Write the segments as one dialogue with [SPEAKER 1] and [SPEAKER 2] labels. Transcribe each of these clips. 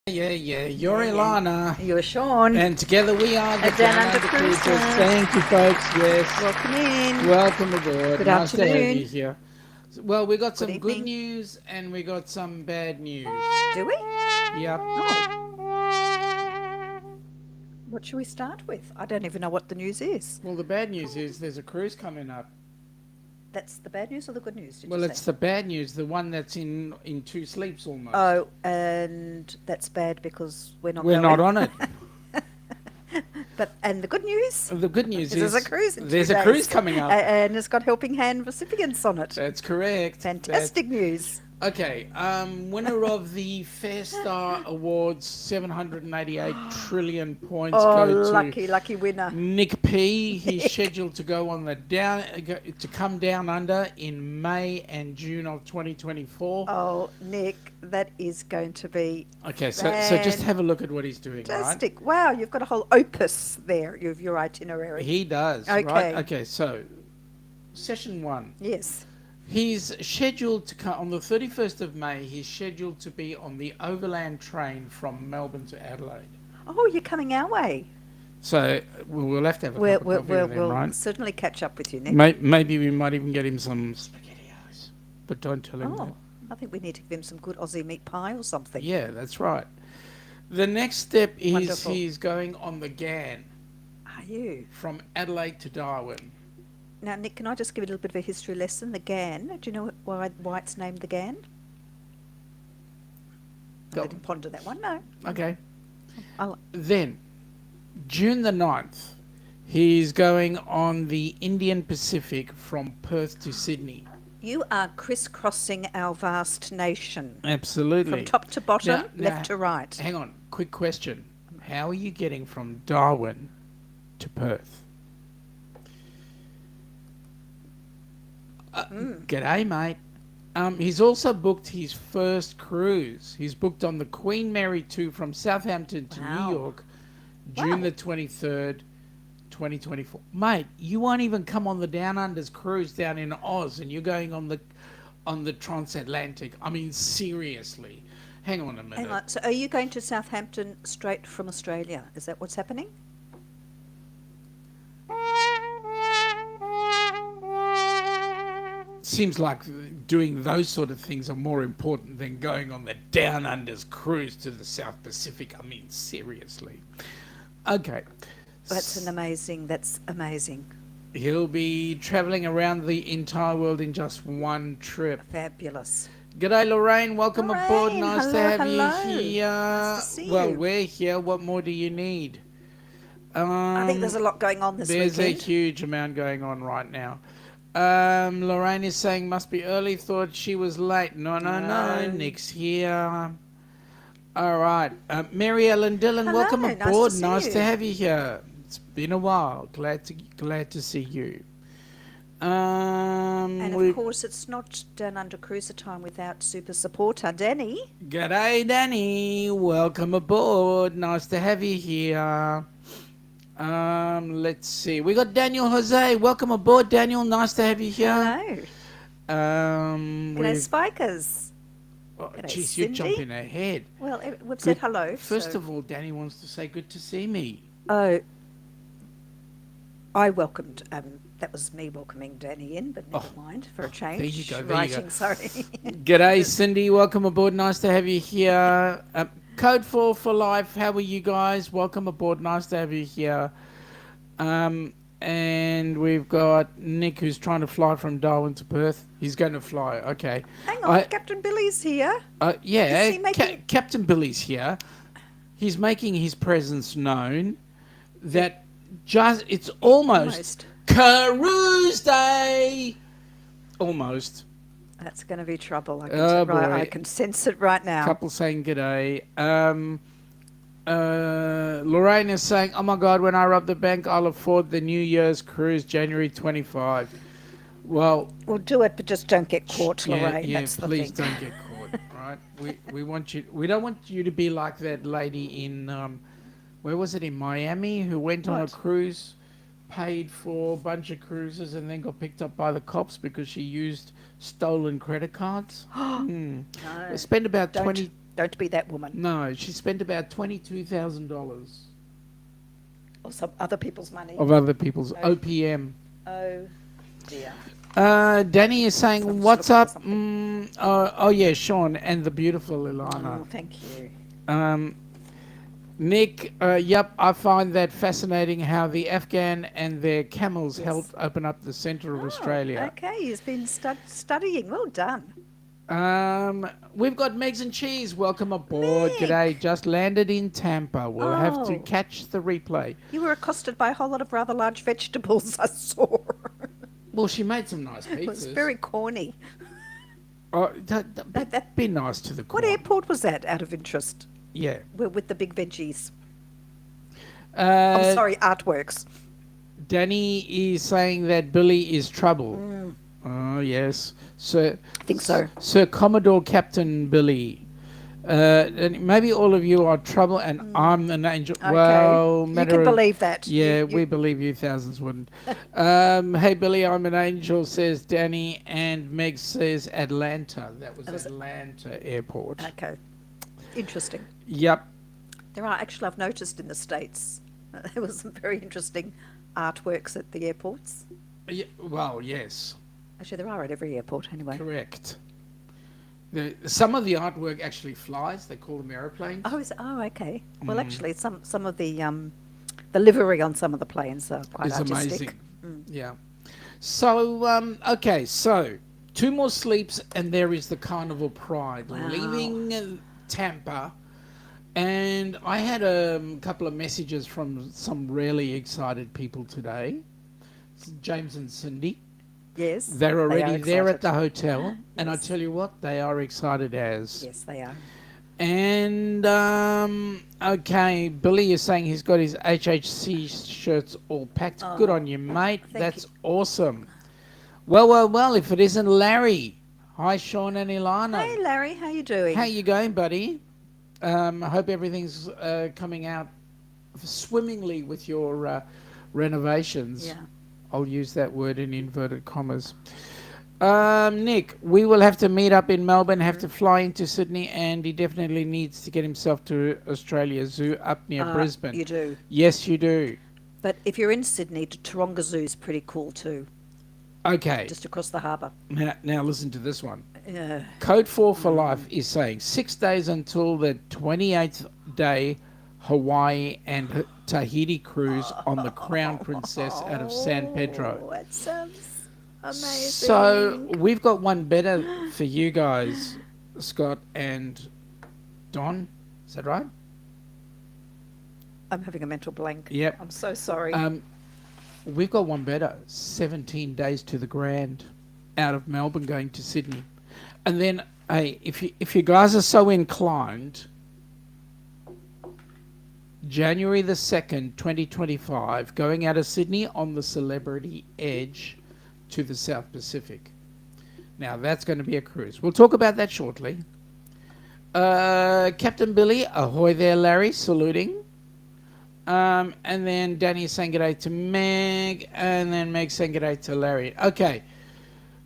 [SPEAKER 1] Yeah. You're Ilana.
[SPEAKER 2] You're Sean.
[SPEAKER 1] And together we are the
[SPEAKER 2] Downunder
[SPEAKER 1] Cruisers.
[SPEAKER 2] Cruisers.
[SPEAKER 1] Thank you, folks. Yes.
[SPEAKER 2] Welcome in.
[SPEAKER 1] Welcome aboard.
[SPEAKER 2] Good
[SPEAKER 1] nice
[SPEAKER 2] afternoon.
[SPEAKER 1] to have you here. Well, we got some good
[SPEAKER 2] evening.
[SPEAKER 1] news and we got some bad news.
[SPEAKER 2] Do we?
[SPEAKER 1] Yep.
[SPEAKER 2] What should we start with? I don't even know what the news is.
[SPEAKER 1] Well, the bad news is there's a cruise coming up.
[SPEAKER 2] That's the bad news or the good news?
[SPEAKER 1] Well, it's the bad news, the one that's in 2 sleeps almost.
[SPEAKER 2] Oh, and that's bad because we're not
[SPEAKER 1] on it.
[SPEAKER 2] And the good news?
[SPEAKER 1] The good news is
[SPEAKER 2] there's a cruise in 2
[SPEAKER 1] there's
[SPEAKER 2] days.
[SPEAKER 1] a cruise coming up.
[SPEAKER 2] And it's got helping hand recipients on it.
[SPEAKER 1] That's correct.
[SPEAKER 2] Fantastic news.
[SPEAKER 1] Okay, winner of the Fair Star Awards, 788 trillion points go to
[SPEAKER 2] lucky winner.
[SPEAKER 1] Nick P. He's scheduled to go on the come down under in May and June of 2024.
[SPEAKER 2] Oh, Nick, that is going to be
[SPEAKER 1] okay. So just have a look at what he's doing.
[SPEAKER 2] fantastic.
[SPEAKER 1] Right?
[SPEAKER 2] Wow, you've got a whole opus there of your itinerary.
[SPEAKER 1] He does.
[SPEAKER 2] Okay.
[SPEAKER 1] Right? Okay. So, session 1.
[SPEAKER 2] Yes.
[SPEAKER 1] He's scheduled to come on the 31st of May. He's scheduled to be on the overland train from Melbourne to Adelaide.
[SPEAKER 2] Oh, you're coming our way.
[SPEAKER 1] So we'll have to have a cup of coffee with him,
[SPEAKER 2] We'll
[SPEAKER 1] right?
[SPEAKER 2] certainly catch up with you, Nick.
[SPEAKER 1] Maybe we might even get him some SpaghettiOs, but don't tell him that.
[SPEAKER 2] I think we need to give him some good Aussie meat pie or something.
[SPEAKER 1] Yeah, that's right. The next step is
[SPEAKER 2] Wonderful.
[SPEAKER 1] he's going on the GAN
[SPEAKER 2] Are you?
[SPEAKER 1] from Adelaide to Darwin.
[SPEAKER 2] Now, Nick, can I just give you a little bit of a history lesson? The GAN, do you know why it's named the GAN? I didn't ponder that one, no.
[SPEAKER 1] Okay. Then, June the 9th, he's going on the Indian Pacific from Perth to Sydney.
[SPEAKER 2] You are crisscrossing our vast nation.
[SPEAKER 1] Absolutely.
[SPEAKER 2] From top to bottom,
[SPEAKER 1] Now,
[SPEAKER 2] left to right.
[SPEAKER 1] Hang on, quick question. How are you getting from Darwin to Perth? G'day, mate. He's also booked his first cruise. He's booked on the Queen Mary 2 from Southampton to New York, June the 23rd, 2024. Mate, you won't even come on the Down Under's cruise down in Oz, and you're going on the transatlantic. I mean, seriously. Hang on a minute.
[SPEAKER 2] Hang on. So are you going to Southampton straight from Australia? Is that what's happening?
[SPEAKER 1] Seems like doing those sort of things are more important than going on the Down Under's cruise to the South Pacific. I mean, seriously. Okay.
[SPEAKER 2] That's amazing.
[SPEAKER 1] He'll be travelling around the entire world in just one trip.
[SPEAKER 2] Fabulous.
[SPEAKER 1] G'day, Lorraine. Welcome aboard.
[SPEAKER 2] Lorraine,
[SPEAKER 1] Nice to
[SPEAKER 2] hello,
[SPEAKER 1] have
[SPEAKER 2] hello.
[SPEAKER 1] you here.
[SPEAKER 2] Nice to see
[SPEAKER 1] Well,
[SPEAKER 2] you.
[SPEAKER 1] we're here. What more do you need?
[SPEAKER 2] I think there's a lot going on this
[SPEAKER 1] There's
[SPEAKER 2] weekend.
[SPEAKER 1] a huge amount going on right now. Lorraine is saying must be early. Thought she was late. No. Nick's here. All right. Mary Ellen Dillon,
[SPEAKER 2] Hello,
[SPEAKER 1] welcome
[SPEAKER 2] nice to
[SPEAKER 1] aboard.
[SPEAKER 2] see
[SPEAKER 1] Nice
[SPEAKER 2] you.
[SPEAKER 1] to have you here. It's been a while. Glad to see you.
[SPEAKER 2] And of course, it's not Down Under Cruiser time without super supporter Danny.
[SPEAKER 1] G'day, Danny. Welcome aboard. Nice to have you here. Let's see. We got Daniel Jose. Welcome aboard, Daniel. Nice to have you here.
[SPEAKER 2] Hello. G'day, Spikers.
[SPEAKER 1] Oh,
[SPEAKER 2] G'day,
[SPEAKER 1] geez, you're
[SPEAKER 2] Cindy.
[SPEAKER 1] jumping ahead.
[SPEAKER 2] Well, we've said hello.
[SPEAKER 1] First of all, Danny wants to say good to see me.
[SPEAKER 2] Oh, I welcomed. That was me welcoming Danny in, but never mind for a change.
[SPEAKER 1] There you go.
[SPEAKER 2] Writing, sorry.
[SPEAKER 1] G'day, Cindy. Welcome aboard. Nice to have you here. Code 4 for life. How are you guys? Welcome aboard. Nice to have you here. And we've got Nick who's trying to fly from Darwin to Perth. He's going to fly. Okay.
[SPEAKER 2] Hang on, Captain Billy's here.
[SPEAKER 1] Yeah,
[SPEAKER 2] Is he making...
[SPEAKER 1] Captain Billy's here. He's making his presence known. That it's almost KAROOZ Day. Almost.
[SPEAKER 2] That's going to be trouble.
[SPEAKER 1] Boy.
[SPEAKER 2] I can sense it right now.
[SPEAKER 1] Couple saying g'day. Lorraine is saying, oh my God, when I rob the bank, I'll afford the New Year's cruise, January 25. Well,
[SPEAKER 2] we'll do it, but just don't get caught, Lorraine.
[SPEAKER 1] Yeah,
[SPEAKER 2] that's the
[SPEAKER 1] please
[SPEAKER 2] thing.
[SPEAKER 1] don't get caught, right? We want you. We don't want you to be like that lady in, where was it, in Miami, who went on a cruise, paid for a bunch of cruises, and then got picked up by the cops because she used stolen credit cards.
[SPEAKER 2] No.
[SPEAKER 1] Spent about
[SPEAKER 2] Don't. Don't be that woman.
[SPEAKER 1] No, she spent about $22,000
[SPEAKER 2] Or some other people's money.
[SPEAKER 1] of other people's
[SPEAKER 2] Oh.
[SPEAKER 1] OPM.
[SPEAKER 2] Oh, dear.
[SPEAKER 1] Danny is saying,
[SPEAKER 2] So I'm just
[SPEAKER 1] "What's
[SPEAKER 2] looking for
[SPEAKER 1] up?"
[SPEAKER 2] something.
[SPEAKER 1] Oh yeah, Sean and the beautiful Ilana.
[SPEAKER 2] Oh, thank you.
[SPEAKER 1] Nick, yep, I find that fascinating how the Afghan and their camels
[SPEAKER 2] Yes.
[SPEAKER 1] helped open up the centre of Australia.
[SPEAKER 2] Okay, he's been studying. Well done.
[SPEAKER 1] We've got Megs and Cheese. Welcome aboard.
[SPEAKER 2] Meg!
[SPEAKER 1] G'day. Just landed in Tampa. We'll have to
[SPEAKER 2] Oh.
[SPEAKER 1] catch the replay.
[SPEAKER 2] You were accosted by a whole lot of rather large vegetables, I saw.
[SPEAKER 1] Well, she made some nice pizzas.
[SPEAKER 2] It was very corny.
[SPEAKER 1] Oh,
[SPEAKER 2] That-
[SPEAKER 1] be nice to the
[SPEAKER 2] What
[SPEAKER 1] corn.
[SPEAKER 2] airport was that, out of interest?
[SPEAKER 1] Yeah.
[SPEAKER 2] With the big veggies. I'm sorry, artworks.
[SPEAKER 1] Danny is saying that Billy is trouble. Oh, yes. Sir,
[SPEAKER 2] I think so.
[SPEAKER 1] Sir Commodore Captain Billy. And maybe all of you are trouble and I'm an angel.
[SPEAKER 2] Okay.
[SPEAKER 1] Well,
[SPEAKER 2] You can believe that.
[SPEAKER 1] Yeah,
[SPEAKER 2] You-
[SPEAKER 1] we believe you, thousands wouldn't. Hey, Billy, I'm an angel, says Danny. And Meg says Atlanta. That was Atlanta Airport.
[SPEAKER 2] Okay. Interesting.
[SPEAKER 1] Yep.
[SPEAKER 2] There are actually, I've noticed in the States, there was some very interesting artworks at the airports.
[SPEAKER 1] Well, yes.
[SPEAKER 2] Actually, there are at every airport anyway.
[SPEAKER 1] Correct. Some of the artwork actually flies. They call them aeroplanes.
[SPEAKER 2] Oh, okay. Well, actually, some of the livery on some of the planes are quite
[SPEAKER 1] It's
[SPEAKER 2] artistic.
[SPEAKER 1] amazing. Yeah. So, okay, so 2 more sleeps and there is the Carnival Pride.
[SPEAKER 2] Wow.
[SPEAKER 1] Leaving Tampa. And I had a couple of messages from some really excited people today. James and Cindy.
[SPEAKER 2] Yes.
[SPEAKER 1] They're
[SPEAKER 2] they
[SPEAKER 1] already
[SPEAKER 2] are
[SPEAKER 1] there at
[SPEAKER 2] excited.
[SPEAKER 1] the hotel. And I
[SPEAKER 2] Yes.
[SPEAKER 1] tell you what, they are excited as.
[SPEAKER 2] Yes, they are.
[SPEAKER 1] And, okay, Billy is saying he's got his HHC shirts all packed. Good on you, mate. That's awesome. Well, if it isn't Larry. Hi, Sean and Ilana.
[SPEAKER 2] Hey, Larry, how you doing?
[SPEAKER 1] How you going, buddy? I hope everything's coming out swimmingly with your renovations.
[SPEAKER 2] Yeah.
[SPEAKER 1] I'll use that word in inverted commas. Nick, we will have to meet up in Melbourne, have to fly into Sydney, and he definitely needs to get himself to Australia Zoo up near Brisbane.
[SPEAKER 2] You do.
[SPEAKER 1] Yes, you do.
[SPEAKER 2] But if you're in Sydney, Taronga Zoo is pretty cool too,
[SPEAKER 1] Okay.
[SPEAKER 2] just across the harbour.
[SPEAKER 1] Now listen to this one.
[SPEAKER 2] Yeah.
[SPEAKER 1] Code 4 for Life is saying 6 days until the 28th day Hawaii and Tahiti cruise on the Crown Princess out of San Pedro.
[SPEAKER 2] Oh, that sounds amazing.
[SPEAKER 1] So we've got one better for you guys, Scott and Don. Is that right?
[SPEAKER 2] I'm having a mental blank.
[SPEAKER 1] Yep.
[SPEAKER 2] I'm so sorry.
[SPEAKER 1] We've got one better. 17 days to the Grand out of Melbourne going to Sydney. And then, hey, if you guys are so inclined, January the 2nd, 2025, going out of Sydney on the Celebrity Edge to the South Pacific. Now, that's going to be a cruise. We'll talk about that shortly. Captain Billy, ahoy there, Larry, saluting. And then Danny saying g'day to Meg, and then Meg saying g'day to Larry. Okay.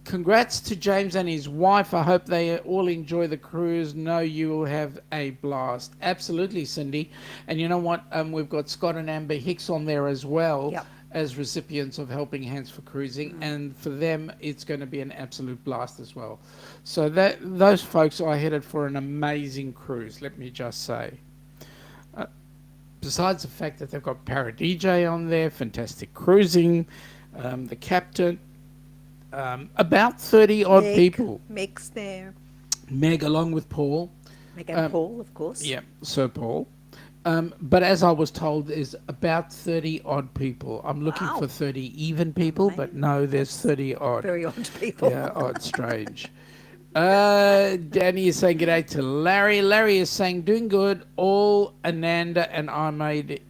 [SPEAKER 1] Congrats to James and his wife. I hope they all enjoy the cruise. Know you will have a blast. Absolutely, Cindy. And you know what? We've got Scott and Amber Hicks on there as well as recipients of Helping Hands for Cruising. And for them, it's going to be an absolute blast as well. So those folks are headed for an amazing cruise, let me just say. Besides the fact that they've got Para DJ on there, Fantastic Cruising, the captain, about 30 odd people.
[SPEAKER 2] Meg's there.
[SPEAKER 1] Meg along with Paul.
[SPEAKER 2] Meg and Paul, of course.
[SPEAKER 1] Yeah, Sir Paul. But as I was told, there's about 30 odd people. I'm looking for 30 even people, but no, there's 30 odd.
[SPEAKER 2] Very odd people.
[SPEAKER 1] Yeah, odd, strange. Danny is saying g'day to Larry. Larry is saying doing good. All Ananda and I made it.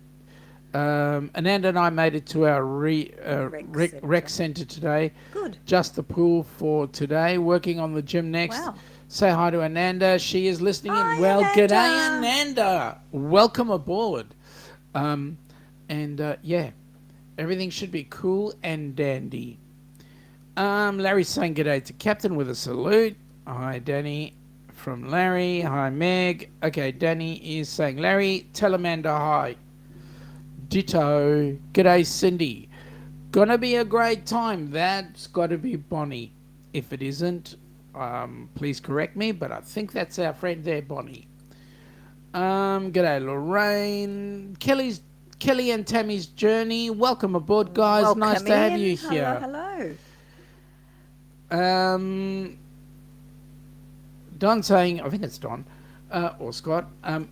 [SPEAKER 1] Ananda and I made it to our rec centre today.
[SPEAKER 2] Good.
[SPEAKER 1] Just the pool for today. Working on the gym next.
[SPEAKER 2] Wow.
[SPEAKER 1] Say hi to Ananda. She is listening
[SPEAKER 2] Hi,
[SPEAKER 1] in. Well,
[SPEAKER 2] Ananda.
[SPEAKER 1] g'day, Ananda. Welcome aboard. Yeah, everything should be cool and dandy. Larry's saying g'day to Captain with a salute. Hi, Danny. from Larry. Hi, Meg. Okay, Danny is saying, Larry, tell Amanda hi. Ditto. G'day, Cindy. Gonna be a great time. That's got to be Bonnie. If it isn't, please correct me, but I think that's our friend there, Bonnie. G'day, Lorraine. Kelly and Tammy's journey. Welcome aboard, guys.
[SPEAKER 2] Welcome
[SPEAKER 1] nice to have you
[SPEAKER 2] in.
[SPEAKER 1] here.
[SPEAKER 2] Hello.
[SPEAKER 1] Don saying, I think it's Don or Scott.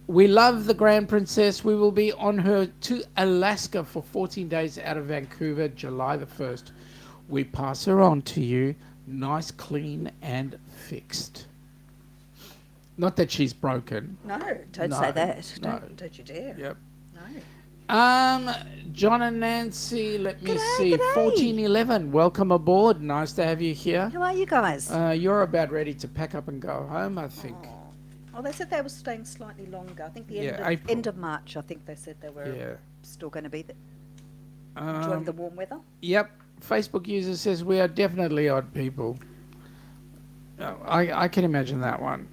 [SPEAKER 1] We love the Grand Princess. We will be on her to Alaska for 14 days out of Vancouver, July the 1st. We pass her on to you, nice, clean, and fixed. Not that she's broken.
[SPEAKER 2] No, don't say that.
[SPEAKER 1] No.
[SPEAKER 2] Don't you dare.
[SPEAKER 1] Yep.
[SPEAKER 2] No.
[SPEAKER 1] John and Nancy, let me
[SPEAKER 2] G'day,
[SPEAKER 1] see.
[SPEAKER 2] g'day.
[SPEAKER 1] 1411, welcome aboard. Nice to have you here.
[SPEAKER 2] How are you guys?
[SPEAKER 1] You're about ready to pack up and go home, I think.
[SPEAKER 2] Oh, they said they were staying slightly longer. I think the
[SPEAKER 1] April.
[SPEAKER 2] end of March, I think they said they were still going to be there. Enjoying the warm weather?
[SPEAKER 1] Yep. Facebook user says we are definitely odd people. I can imagine that one.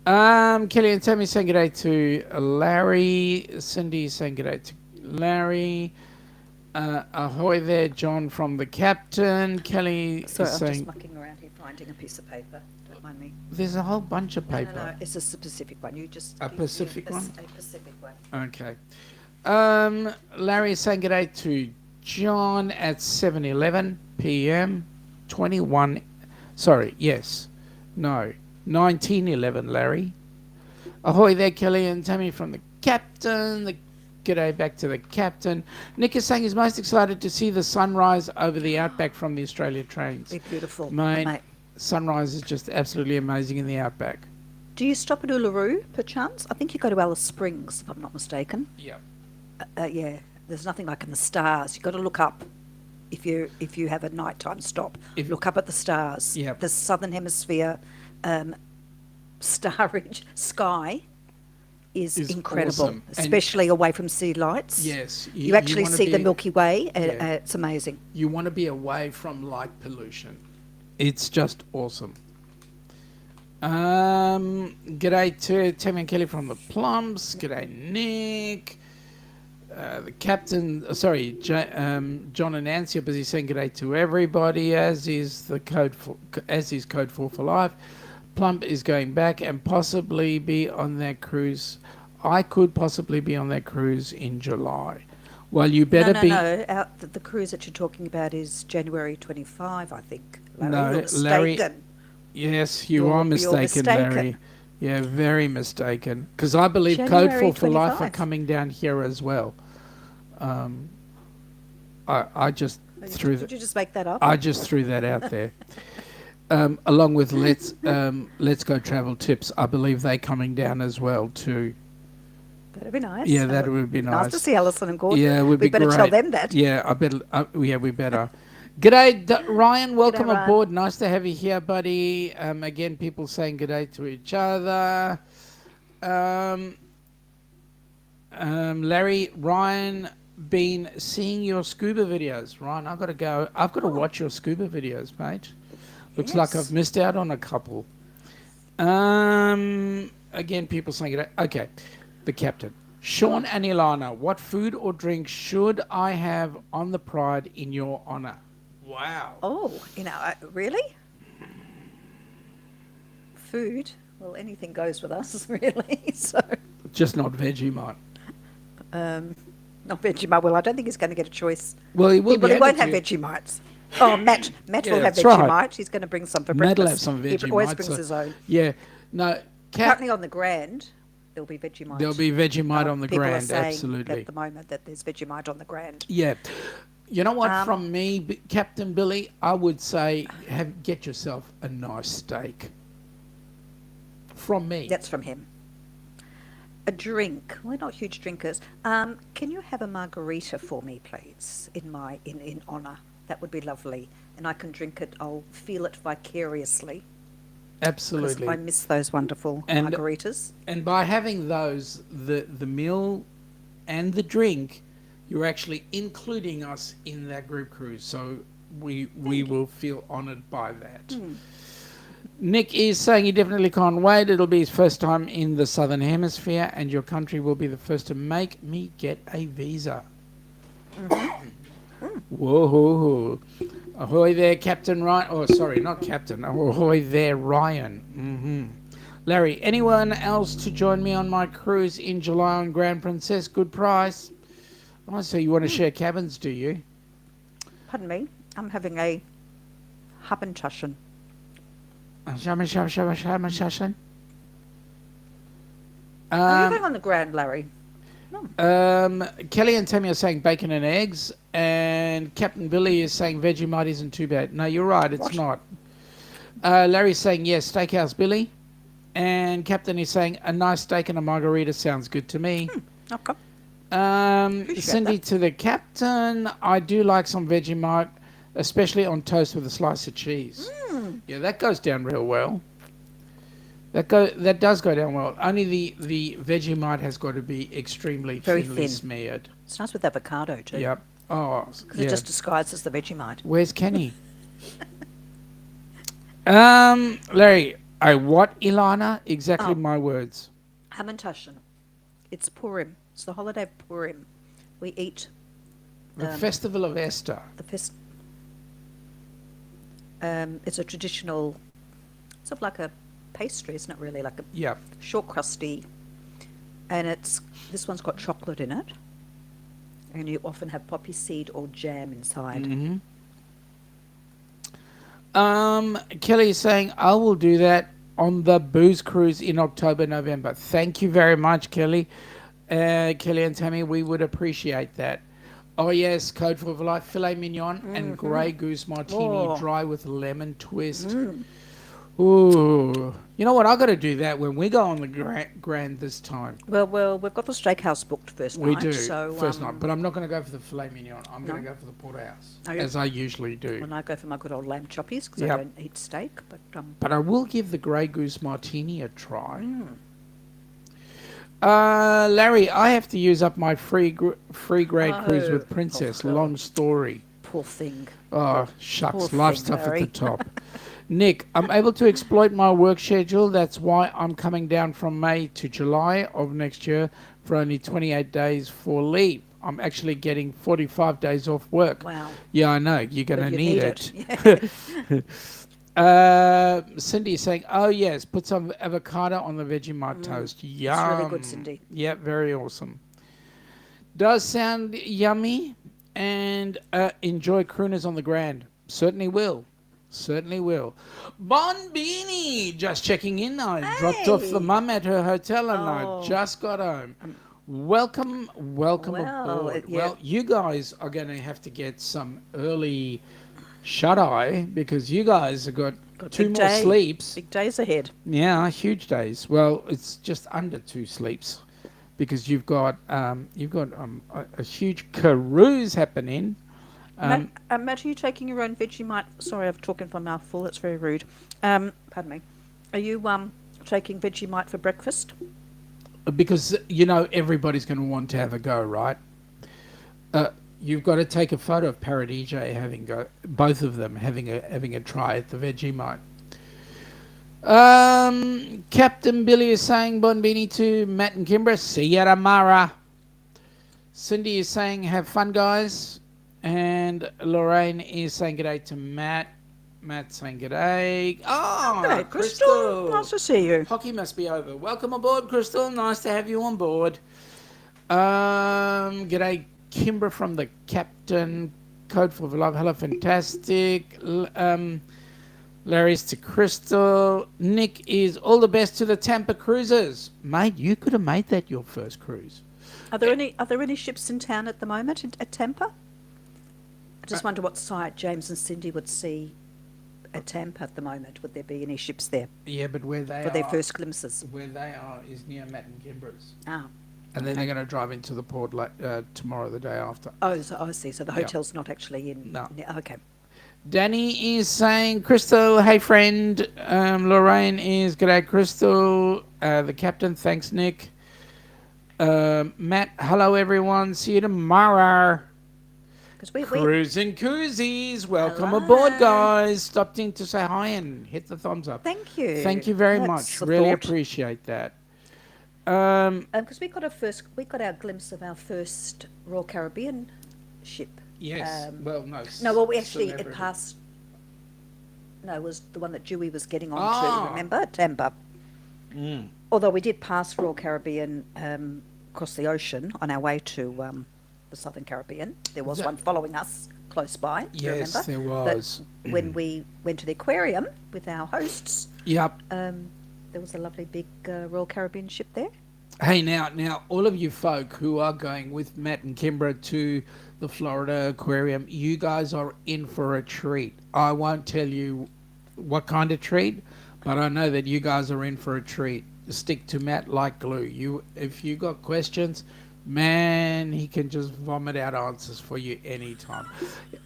[SPEAKER 1] Kelly and Tammy saying good day to Larry. Cindy saying good day to Larry. Ahoy there, John from the captain. Kelly
[SPEAKER 2] Sorry,
[SPEAKER 1] is
[SPEAKER 2] I'm
[SPEAKER 1] saying...
[SPEAKER 2] just mucking around here finding a piece of paper. Don't mind me.
[SPEAKER 1] There's a whole bunch of paper.
[SPEAKER 2] No, it's a specific one. You just...
[SPEAKER 1] A Pacific one?
[SPEAKER 2] A Pacific one.
[SPEAKER 1] Okay. Larry is saying good day to John at 7:11 p.m. 19:11, Larry. Ahoy there, Kelly and Tammy from the captain. G'day back to the captain. Nick is saying he's most excited to see the sunrise over the outback from the Australia trains.
[SPEAKER 2] It's beautiful.
[SPEAKER 1] Mate, sunrise is just absolutely amazing in the outback.
[SPEAKER 2] Do you stop at Uluru, perchance? I think you go to Alice Springs, if I'm not mistaken.
[SPEAKER 1] Yeah.
[SPEAKER 2] Yeah, there's nothing like in the stars. You've got to look up if you have a nighttime stop. Look up at the stars.
[SPEAKER 1] Yep.
[SPEAKER 2] The Southern Hemisphere starry sky is incredible,
[SPEAKER 1] awesome.
[SPEAKER 2] Especially away from city lights.
[SPEAKER 1] Yes.
[SPEAKER 2] You actually
[SPEAKER 1] wanna
[SPEAKER 2] see
[SPEAKER 1] be-
[SPEAKER 2] the Milky Way.
[SPEAKER 1] Yeah.
[SPEAKER 2] It's amazing.
[SPEAKER 1] You want to be away from light pollution. It's just awesome. G'day to Tammy and Kelly from the Plums. G'day, Nick. The captain, John and Nancy are busy saying g'day to everybody, as is Code 4 for Life. Plump is going back and possibly be on that cruise. I could possibly be on that cruise in July. Well, you better be.
[SPEAKER 2] No. The cruise that you're talking about is January 25, I think. Larry,
[SPEAKER 1] No,
[SPEAKER 2] you're mistaken.
[SPEAKER 1] Larry. Yes, you're mistaken, Larry. Yeah, very mistaken. Because I believe Code 4 for Life are coming down here as well. I just threw that.
[SPEAKER 2] Did you just make that up?
[SPEAKER 1] I just threw that out there. Along with Let's Go Travel Tips, I believe they're coming down as well too.
[SPEAKER 2] That'd be nice.
[SPEAKER 1] Yeah, that would be nice.
[SPEAKER 2] Nice to see Alison and Gordon.
[SPEAKER 1] Yeah, it would be
[SPEAKER 2] We better
[SPEAKER 1] great.
[SPEAKER 2] tell them that.
[SPEAKER 1] Yeah, I better. We better. G'day, Ryan. Welcome
[SPEAKER 2] Ryan.
[SPEAKER 1] aboard. Nice to have you here, buddy. Again, people saying g'day to each other. Larry, Ryan, been seeing your scuba videos. Ryan, I've got to go. I've got to watch your scuba videos, mate. Looks like I've missed out on a couple. Again, people saying g'day. Okay, the captain. Sean and Ilana, what food or drink should I have on the Pride in your honour? Wow.
[SPEAKER 2] Oh, really? Food? Well, anything goes with us, really. So,
[SPEAKER 1] Just not Vegemite.
[SPEAKER 2] not Vegemite. Well, I don't think he's going to get a choice.
[SPEAKER 1] Well, he will.
[SPEAKER 2] He won't have Vegemites. Oh, Matt
[SPEAKER 1] Yeah,
[SPEAKER 2] will have
[SPEAKER 1] that's
[SPEAKER 2] Vegemite.
[SPEAKER 1] right.
[SPEAKER 2] He's going to bring some for
[SPEAKER 1] Matt
[SPEAKER 2] breakfast.
[SPEAKER 1] will have some Vegemite.
[SPEAKER 2] He always brings his own.
[SPEAKER 1] Yeah. No.
[SPEAKER 2] Currently on the Grand, there'll be Vegemite.
[SPEAKER 1] There'll be Vegemite on the
[SPEAKER 2] People
[SPEAKER 1] Grand.
[SPEAKER 2] are saying
[SPEAKER 1] Absolutely.
[SPEAKER 2] at the moment that there's Vegemite on the Grand.
[SPEAKER 1] Yeah. You know what? From me, Captain Billy, I would say get yourself a nice steak. From me.
[SPEAKER 2] That's from him. A drink. We're not huge drinkers. Can you have a margarita for me, please, in honour? That would be lovely. And I can drink it. I'll feel it vicariously.
[SPEAKER 1] Absolutely.
[SPEAKER 2] I miss those wonderful margaritas.
[SPEAKER 1] And by having those, the meal and the drink, you're actually including us in that group cruise. So we will feel honoured by that. Nick is saying he definitely can't wait. It'll be his first time in the Southern Hemisphere, and your country will be the first to make me get a visa. Whoa. Ahoy there, Captain Ryan. Oh, sorry, not Captain. Ahoy there, Ryan. Larry, anyone else to join me on my cruise in July on Grand Princess? Good price. Oh, so you want to share cabins, do you?
[SPEAKER 2] Pardon me. I'm having a Habentaschen.
[SPEAKER 1] Um,
[SPEAKER 2] Are you going on the Grand, Larry?
[SPEAKER 1] Kelly and Tammy are saying bacon and eggs, and Captain Billy is saying Vegemite isn't too bad. No, you're right, it's not. Larry's saying yes, Steakhouse Billy, and Captain is saying a nice steak and a margarita sounds good to me.
[SPEAKER 2] Okay.
[SPEAKER 1] Cindy to the Captain, I do like some Vegemite, especially on toast with a slice of cheese. Yeah, that goes down real well. That does go down well. Only the Vegemite has got to be extremely
[SPEAKER 2] Very
[SPEAKER 1] thinly
[SPEAKER 2] thin.
[SPEAKER 1] smeared.
[SPEAKER 2] It's nice with avocado too.
[SPEAKER 1] Yep. Oh,
[SPEAKER 2] Because
[SPEAKER 1] yeah.
[SPEAKER 2] it just disguises the Vegemite.
[SPEAKER 1] Where's Kenny? Larry, what, Ilana? Exactly my words.
[SPEAKER 2] Hamantaschen. It's Purim. It's the holiday of Purim. We eat
[SPEAKER 1] The Festival of Esther.
[SPEAKER 2] the fest. It's a traditional, sort of like a pastry, isn't it? Really, like a
[SPEAKER 1] Yep.
[SPEAKER 2] short crusty, and this one's got chocolate in it, and you often have poppy seed or jam inside.
[SPEAKER 1] Kelly is saying, I will do that on the booze cruise in October, November. Thank you very much, Kelly. Kelly and Tammy, we would appreciate that. Oh, yes, Code for Life, filet mignon and Grey Goose martini, dry with lemon twist. Ooh. You know what? I got to do that when we go on the Grand this time.
[SPEAKER 2] Well, we've got the steakhouse booked first
[SPEAKER 1] We
[SPEAKER 2] night.
[SPEAKER 1] do,
[SPEAKER 2] So,
[SPEAKER 1] first night. But I'm not going to go for the filet mignon. I'm going to
[SPEAKER 2] No?
[SPEAKER 1] go for the porterhouse,
[SPEAKER 2] Oh, yeah.
[SPEAKER 1] as I usually do.
[SPEAKER 2] When I go for my good old lamb choppies, because
[SPEAKER 1] Yep.
[SPEAKER 2] I don't eat steak,
[SPEAKER 1] But I will give the Grey Goose martini a try. Larry, I have to use up my free grade cruise with Princess.
[SPEAKER 2] God.
[SPEAKER 1] Long story.
[SPEAKER 2] poor thing.
[SPEAKER 1] Oh, shucks.
[SPEAKER 2] Poor
[SPEAKER 1] Life's
[SPEAKER 2] thing,
[SPEAKER 1] tough
[SPEAKER 2] Larry.
[SPEAKER 1] at the top. Nick, I'm able to exploit my work schedule. That's why I'm coming down from May to July of next year for only 28 days for leave. I'm actually getting 45 days off work.
[SPEAKER 2] Wow.
[SPEAKER 1] Yeah, I know. You're going to
[SPEAKER 2] You
[SPEAKER 1] need
[SPEAKER 2] it.
[SPEAKER 1] Cindy is saying, oh, yes, put some avocado on the Vegemite toast. Yum.
[SPEAKER 2] It's really good, Cindy.
[SPEAKER 1] Yeah, very awesome. Does sound yummy. And enjoy crooners on the Grand. Certainly will. Certainly will. Bon Beanie, just checking in. I dropped off the mum at her hotel and I just got home. Welcome aboard.
[SPEAKER 2] yeah.
[SPEAKER 1] Well, you guys are going to have to get some early shut-eye because you guys have got two
[SPEAKER 2] big
[SPEAKER 1] more
[SPEAKER 2] day.
[SPEAKER 1] sleeps.
[SPEAKER 2] Big days ahead.
[SPEAKER 1] Yeah, huge days. Well, it's just under 2 sleeps because you've got a huge KAROOZ happening.
[SPEAKER 2] Matt, are you taking your own Vegemite? Sorry, I've talking for a mouthful. That's very rude. Pardon me. Are you taking Vegemite for breakfast?
[SPEAKER 1] Because, everybody's going to want to have a go, right? You've got to take a photo of Paradis both of them having a try at the Vegemite. Captain Billy is saying Bon Beanie to Matt and Kimbra. See ya tomorrow. Cindy is saying have fun, guys. And Lorraine is saying g'day to Matt. Matt saying g'day. Oh,
[SPEAKER 2] G'day, Crystal. Nice to see you.
[SPEAKER 1] Hockey must be over. Welcome aboard, Crystal. Nice to have you on board. G'day, Kimbra from the Captain. Code for Love. Hello, fantastic. Larry's to Crystal. Nick is all the best to the Tampa Cruisers. Mate, you could have made that your first cruise.
[SPEAKER 2] Are there any ships in town at the moment at Tampa? I just wonder what sight James and Cindy would see at Tampa at the moment. Would there be any ships there
[SPEAKER 1] Yeah, but where they
[SPEAKER 2] for
[SPEAKER 1] are,
[SPEAKER 2] their first glimpses?
[SPEAKER 1] where they are is near Matt and Kimbra's.
[SPEAKER 2] Ah.
[SPEAKER 1] And then they're going to drive into the port tomorrow, the day after.
[SPEAKER 2] Oh, so I see. So the hotel's not actually in.
[SPEAKER 1] No.
[SPEAKER 2] Okay.
[SPEAKER 1] Danny is saying, Crystal, hey friend. Lorraine is, g'day Crystal. The Captain, thanks Nick. Matt, hello everyone. See you tomorrow.
[SPEAKER 2] because we
[SPEAKER 1] KAROOZ and Koozies, welcome aboard,
[SPEAKER 2] hello.
[SPEAKER 1] guys. Stopped in to say hi and hit the thumbs up.
[SPEAKER 2] Thank you.
[SPEAKER 1] Thank you very
[SPEAKER 2] That's
[SPEAKER 1] much.
[SPEAKER 2] the
[SPEAKER 1] Really
[SPEAKER 2] thought.
[SPEAKER 1] appreciate that. Um,
[SPEAKER 2] Because we got our glimpse of our first Royal Caribbean ship.
[SPEAKER 1] yes. Well, no.
[SPEAKER 2] No, well, we actually it
[SPEAKER 1] celebrity.
[SPEAKER 2] passed. No, it was the one that Dewey was getting on
[SPEAKER 1] Ah.
[SPEAKER 2] to. Remember, Tampa.
[SPEAKER 1] Mm.
[SPEAKER 2] Although we did pass Royal Caribbean across the ocean on our way to the Southern Caribbean. There was
[SPEAKER 1] That-
[SPEAKER 2] one following us close by. Do you
[SPEAKER 1] Yes,
[SPEAKER 2] remember?
[SPEAKER 1] there was.
[SPEAKER 2] But when we went to the aquarium with our hosts,
[SPEAKER 1] Yep.
[SPEAKER 2] there was a lovely big Royal Caribbean ship there.
[SPEAKER 1] Hey, now, all of you folk who are going with Matt and Kimbra to the Florida Aquarium, you guys are in for a treat. I won't tell you what kind of treat, but I know that you guys are in for a treat. Stick to Matt like glue. If you got questions, man, he can just vomit out answers for you anytime.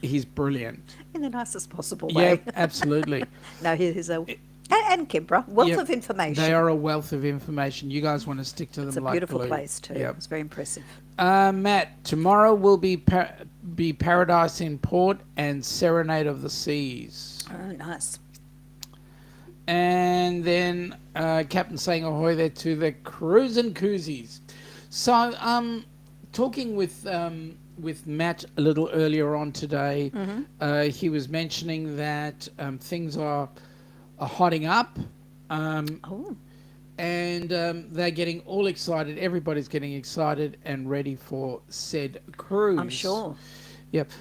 [SPEAKER 1] He's brilliant.
[SPEAKER 2] In the nicest possible
[SPEAKER 1] Yeah,
[SPEAKER 2] way.
[SPEAKER 1] absolutely.
[SPEAKER 2] No, he's a and Kimbra, wealth
[SPEAKER 1] Yep,
[SPEAKER 2] of information.
[SPEAKER 1] They are a wealth of information. You guys want to stick to
[SPEAKER 2] It's
[SPEAKER 1] them
[SPEAKER 2] a
[SPEAKER 1] like
[SPEAKER 2] beautiful
[SPEAKER 1] glue.
[SPEAKER 2] place too.
[SPEAKER 1] Yep.
[SPEAKER 2] It's very impressive.
[SPEAKER 1] Matt, tomorrow will be Paradise in Port and Serenade of the Seas.
[SPEAKER 2] Oh, nice.
[SPEAKER 1] And then Captain saying ahoy there to the KAROOZ and Koozies. So, talking with Matt a little earlier on today, he was mentioning that things are hotting up.
[SPEAKER 2] Oh,
[SPEAKER 1] And they're getting all excited. Everybody's getting excited and ready for said cruise.
[SPEAKER 2] I'm sure.
[SPEAKER 1] Yep.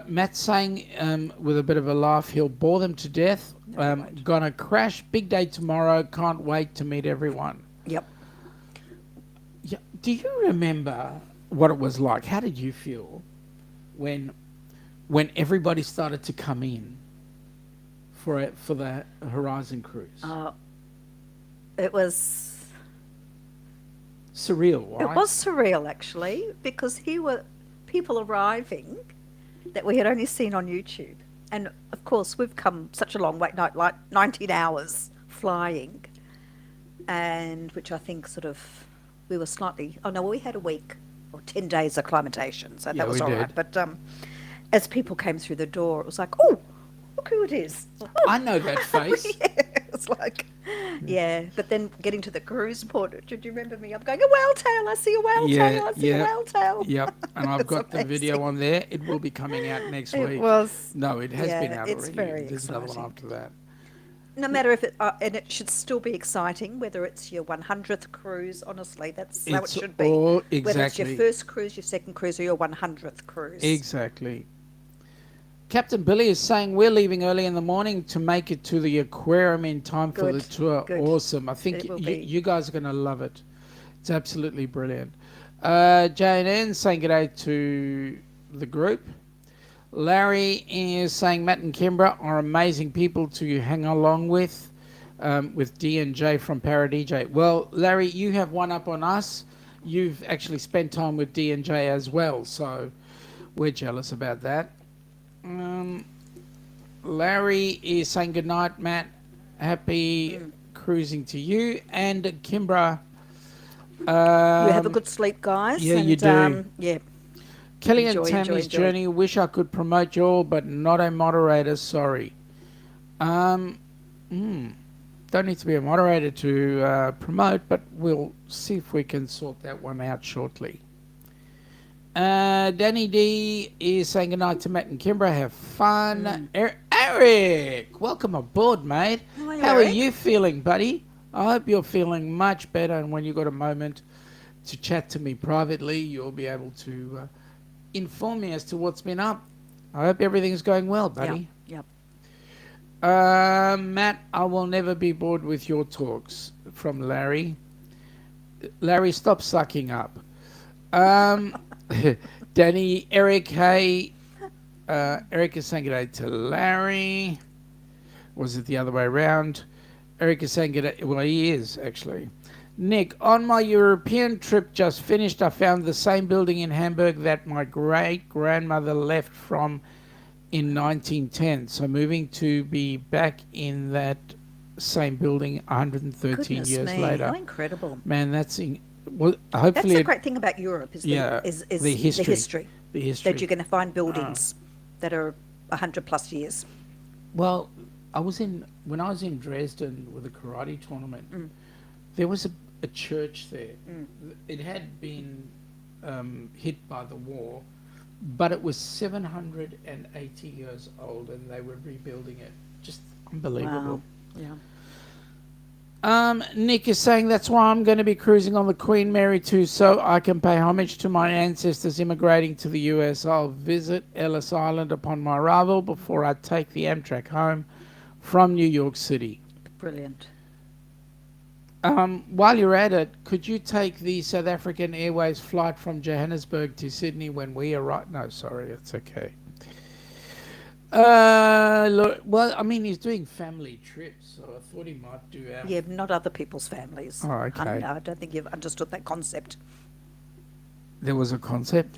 [SPEAKER 1] Matt's saying, with a bit of a laugh, he'll bore them to death. Gonna crash. Big day tomorrow. Can't wait to meet everyone.
[SPEAKER 2] Yep.
[SPEAKER 1] Yeah. Do you remember what it was like? How did you feel when everybody started to come in for the Horizon cruise?
[SPEAKER 2] It was
[SPEAKER 1] Surreal, right?
[SPEAKER 2] it was surreal actually because here were people arriving that we had only seen on YouTube, and of course we've come such a long way, like 19 hours flying, and which I think sort of we were slightly. Oh no, we had a week or 10 days acclimatation, so
[SPEAKER 1] Yeah,
[SPEAKER 2] that was
[SPEAKER 1] we
[SPEAKER 2] all right.
[SPEAKER 1] did.
[SPEAKER 2] But as people came through the door, it was like, oh, look who it is.
[SPEAKER 1] I know that face.
[SPEAKER 2] Yeah, it's like, yeah. But then getting to the cruise port, did you remember me? I'm going, a whale tail, I see a whale tail, I see a whale tail.
[SPEAKER 1] Yep, and I've
[SPEAKER 2] It's
[SPEAKER 1] got the video
[SPEAKER 2] amazing.
[SPEAKER 1] on there. It will be coming out next
[SPEAKER 2] It
[SPEAKER 1] week.
[SPEAKER 2] was,
[SPEAKER 1] No, it has been
[SPEAKER 2] yeah,
[SPEAKER 1] out
[SPEAKER 2] it's
[SPEAKER 1] already.
[SPEAKER 2] very
[SPEAKER 1] There's another one
[SPEAKER 2] exciting.
[SPEAKER 1] after that.
[SPEAKER 2] No matter if it, and it should still be exciting, whether it's your 100th cruise, honestly, that's how it
[SPEAKER 1] It's
[SPEAKER 2] should be.
[SPEAKER 1] all
[SPEAKER 2] Whether it's your
[SPEAKER 1] exactly.
[SPEAKER 2] first cruise, your second cruise, or your 100th cruise.
[SPEAKER 1] Exactly. Captain Billy is saying we're leaving early in the morning to make it to the aquarium in time for the
[SPEAKER 2] Good,
[SPEAKER 1] tour.
[SPEAKER 2] good.
[SPEAKER 1] Awesome. I think
[SPEAKER 2] It will be.
[SPEAKER 1] you guys are going to love it. It's absolutely brilliant. Jane Ann saying g'day to the group. Larry is saying Matt and Kimbra are amazing people to hang along with D and J from Paradj. Well, Larry, you have one up on us. You've actually spent time with D and J as well, so we're jealous about that. Larry is saying good night, Matt. Happy cruising to you and Kimbra.
[SPEAKER 2] You have a good sleep, guys.
[SPEAKER 1] yeah,
[SPEAKER 2] and,
[SPEAKER 1] you do.
[SPEAKER 2] Yeah.
[SPEAKER 1] Kelly
[SPEAKER 2] Enjoy,
[SPEAKER 1] and
[SPEAKER 2] enjoy,
[SPEAKER 1] Tammy's
[SPEAKER 2] enjoy.
[SPEAKER 1] journey. Wish I could promote you all, but not a moderator. Sorry. Don't need to be a moderator to promote, but we'll see if we can sort that one out shortly. Danny D is saying goodnight to Matt and Kimbra. Have fun. Eric, welcome aboard, mate.
[SPEAKER 2] Hi,
[SPEAKER 1] How are
[SPEAKER 2] Eric.
[SPEAKER 1] you feeling, buddy? I hope you're feeling much better, and when you've got a moment to chat to me privately, you'll be able to inform me as to what's been up. I hope everything's going well, buddy.
[SPEAKER 2] Yep.
[SPEAKER 1] Matt, I will never be bored with your talks. From Larry. Larry, stop sucking up. Danny, Eric, hey. Eric is saying g'day to Larry. Was it the other way around? Eric is saying g'day. Well, he is, actually. Nick, on my European trip just finished, I found the same building in Hamburg that my great-grandmother left from in 1910. So moving to be back in that same building 113
[SPEAKER 2] Goodness
[SPEAKER 1] years
[SPEAKER 2] me,
[SPEAKER 1] later.
[SPEAKER 2] how incredible.
[SPEAKER 1] Man, well,
[SPEAKER 2] That's
[SPEAKER 1] hopefully
[SPEAKER 2] the great thing about Europe is
[SPEAKER 1] Yeah,
[SPEAKER 2] is
[SPEAKER 1] the history. The history.
[SPEAKER 2] that you're going to find buildings that are 100 plus years.
[SPEAKER 1] Well, when I was in Dresden with a karate tournament, there was a church there. It had been hit by the war, but it was 780 years old, and they were rebuilding it. Just unbelievable.
[SPEAKER 2] Wow. Yeah.
[SPEAKER 1] Nick is saying that's why I'm going to be cruising on the Queen Mary 2 so I can pay homage to my ancestors immigrating to the U.S. I'll visit Ellis Island upon my arrival before I take the Amtrak home from New York City.
[SPEAKER 2] Brilliant.
[SPEAKER 1] While you're at it, could you take the South African Airways flight from Johannesburg to Sydney when we arrive? No, sorry, it's okay. Well, I mean, he's doing family trips, so I thought he might do our...
[SPEAKER 2] Yeah, not other people's families.
[SPEAKER 1] Oh, okay.
[SPEAKER 2] I don't think you've understood that concept.
[SPEAKER 1] There was a concept?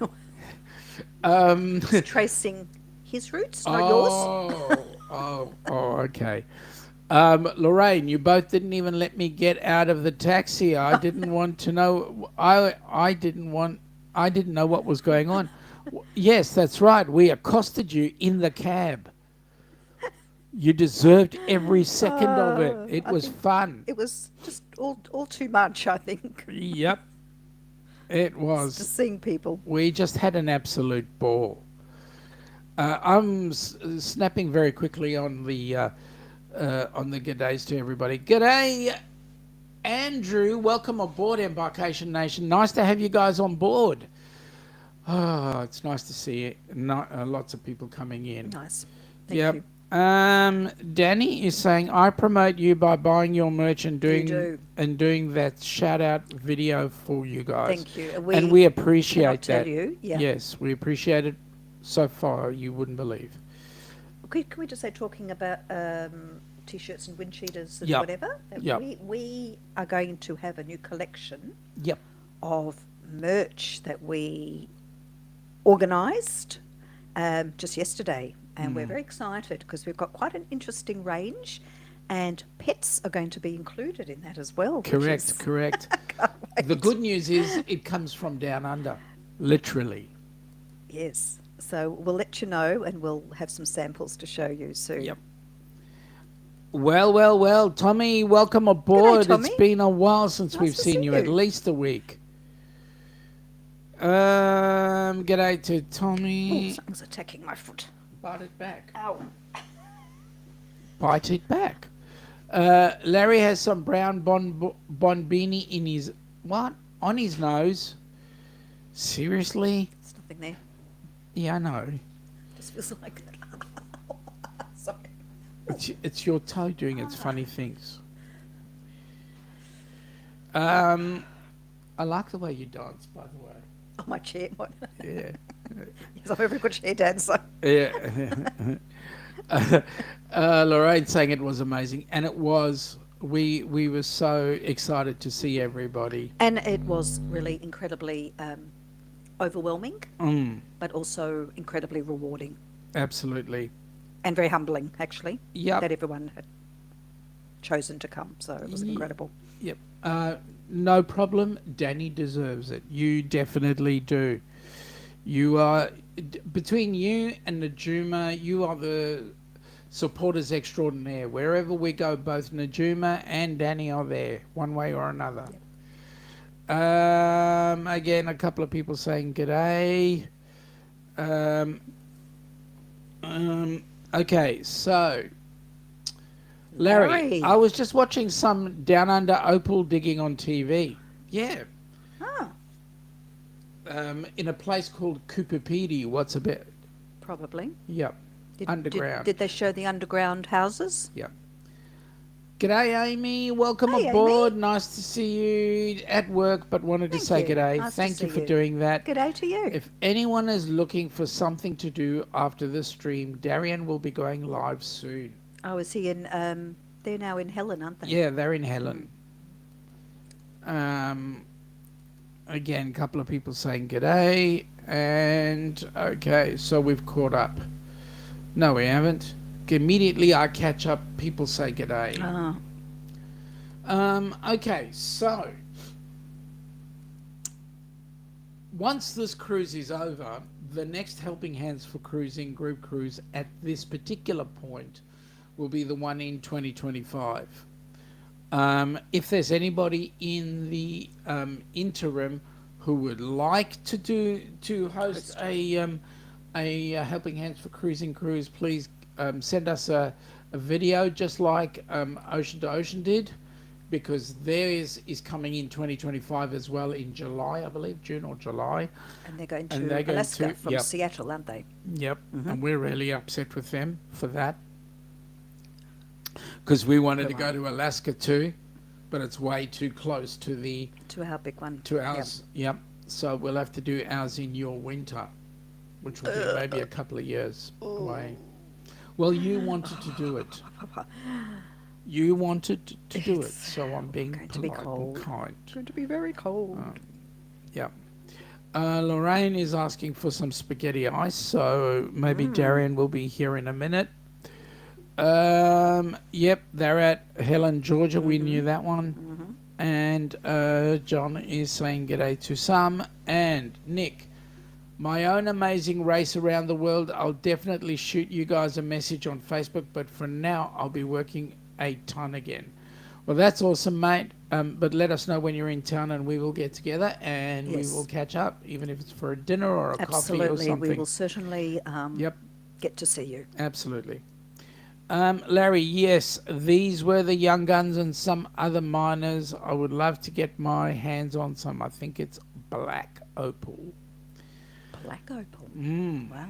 [SPEAKER 2] He's tracing his roots, not yours.
[SPEAKER 1] Okay. Lorraine, you both didn't even let me get out of the taxi. I didn't want to know. I didn't know what was going on. Yes, that's right. We accosted you in the cab. You deserved every second of it. It was fun.
[SPEAKER 2] It was just all too much, I think.
[SPEAKER 1] Yep. It was.
[SPEAKER 2] Just seeing people.
[SPEAKER 1] We just had an absolute ball. I'm snapping very quickly on the g'days to everybody. G'day, Andrew. Welcome aboard, Embarkation Nation. Nice to have you guys on board. Oh, it's nice to see it. Lots of people coming in.
[SPEAKER 2] Nice. Thank you.
[SPEAKER 1] Danny is saying, I promote you by buying your merch and doing that shout out video for you guys.
[SPEAKER 2] Thank you.
[SPEAKER 1] And we appreciate that.
[SPEAKER 2] Tell you, yeah.
[SPEAKER 1] Yes, we appreciate it so far, you wouldn't believe.
[SPEAKER 2] Can we just say, talking about T-shirts and wind cheaters and
[SPEAKER 1] Yep.
[SPEAKER 2] whatever,
[SPEAKER 1] Yep.
[SPEAKER 2] we are going to have a new collection
[SPEAKER 1] Yep.
[SPEAKER 2] of merch that we organised just yesterday. And we're very excited because we've got quite an interesting range, and pets are going to be included in that as well.
[SPEAKER 1] Correct.
[SPEAKER 2] Can't wait.
[SPEAKER 1] The good news is it comes from down under, literally.
[SPEAKER 2] Yes. So we'll let you know, and we'll have some samples to show you soon.
[SPEAKER 1] Yep. Well, Tommy, welcome aboard.
[SPEAKER 2] G'day, Tommy.
[SPEAKER 1] It's been a while since
[SPEAKER 2] Nice
[SPEAKER 1] we've
[SPEAKER 2] to
[SPEAKER 1] seen
[SPEAKER 2] see
[SPEAKER 1] you, at
[SPEAKER 2] you.
[SPEAKER 1] least a week. G'day to
[SPEAKER 2] Oh,
[SPEAKER 1] Tommy.
[SPEAKER 2] something's attacking my foot.
[SPEAKER 1] Bite it back.
[SPEAKER 2] Ow.
[SPEAKER 1] Bite it back. Larry has some brown bonbini in his... What? On his nose? Seriously?
[SPEAKER 2] There's nothing there.
[SPEAKER 1] Yeah, I know.
[SPEAKER 2] Just feels like... Sorry.
[SPEAKER 1] It's your toe doing its funny things. I like the way you dance, by the way.
[SPEAKER 2] Oh, my chair. What?
[SPEAKER 1] Yeah.
[SPEAKER 2] Yes, I'm a very good chair dancer.
[SPEAKER 1] Yeah. Lorraine saying it was amazing, and it was. We were so excited to see everybody.
[SPEAKER 2] And it was really incredibly overwhelming, but also incredibly rewarding.
[SPEAKER 1] Absolutely.
[SPEAKER 2] And very humbling, actually,
[SPEAKER 1] Yep.
[SPEAKER 2] that everyone had chosen to come. So it was incredible.
[SPEAKER 1] Yep. No problem. Danny deserves it. You definitely do. You are, between you and Najuma, you are the supporters extraordinaire. Wherever we go, both Najuma and Danny are there, one way or another. Yep. Again, a couple of people saying g'day. Okay, so Larry, I was just watching some down under opal digging on TV. Yeah.
[SPEAKER 2] Ah,
[SPEAKER 1] In a place called Kupapedi. What's a bit?
[SPEAKER 2] probably.
[SPEAKER 1] Yep. Underground.
[SPEAKER 2] Did they show the underground houses?
[SPEAKER 1] Yep. G'day, Amy. Welcome
[SPEAKER 2] Hey,
[SPEAKER 1] aboard.
[SPEAKER 2] Amy.
[SPEAKER 1] Nice to see you at work, but wanted to say
[SPEAKER 2] Thank you.
[SPEAKER 1] g'day.
[SPEAKER 2] Nice to
[SPEAKER 1] Thank you
[SPEAKER 2] see
[SPEAKER 1] for
[SPEAKER 2] you.
[SPEAKER 1] doing that.
[SPEAKER 2] G'day to you.
[SPEAKER 1] If anyone is looking for something to do after this stream, Darian will be going live soon.
[SPEAKER 2] Oh, is he in? They're now in Helen, aren't they?
[SPEAKER 1] Yeah, they're in Helen. Again, a couple of people saying g'day, and okay, so we've caught up. No, we haven't. Immediately I catch up, people say g'day. Okay, so once this cruise is over, the next Helping Hands for Cruising group cruise at this particular point will be the one in 2025. If there's anybody in the interim who would like to host a Helping Hands for Cruising cruise, please send us a video just like Ocean to Ocean did, because theirs is coming in 2025 as well in July, I believe, June or July.
[SPEAKER 2] And they're going
[SPEAKER 1] And
[SPEAKER 2] to
[SPEAKER 1] they're going
[SPEAKER 2] Alaska
[SPEAKER 1] to-
[SPEAKER 2] from
[SPEAKER 1] yep.
[SPEAKER 2] Seattle, aren't they?
[SPEAKER 1] Yep, and we're really upset with them for that, because we wanted to go to Alaska too, but it's way too close to
[SPEAKER 2] our big one.
[SPEAKER 1] ours. Yep. So we'll have to do ours in your winter, which will be maybe a couple of years away. Well, you wanted to do it. You wanted to do it, so I'm being
[SPEAKER 2] going to be
[SPEAKER 1] polite
[SPEAKER 2] cold.
[SPEAKER 1] and kind.
[SPEAKER 2] It's going to be very cold.
[SPEAKER 1] Yeah. Lorraine is asking for some spaghetti ice, so maybe Darian will be here in a minute. Yep, they're at Helen, Georgia. We knew that one. And John is saying g'day to some. And Nick, my own amazing race around the world. I'll definitely shoot you guys a message on Facebook, but for now, I'll be working a ton again. Well, that's awesome, mate. But let us know when you're in town and we will get together and we will catch up, even if it's for a dinner or a coffee or something.
[SPEAKER 2] We will certainly get to see you.
[SPEAKER 1] Absolutely. Larry, yes, these were the young guns and some other miners. I would love to get my hands on some. I think it's black opal.
[SPEAKER 2] Black opal? Wow.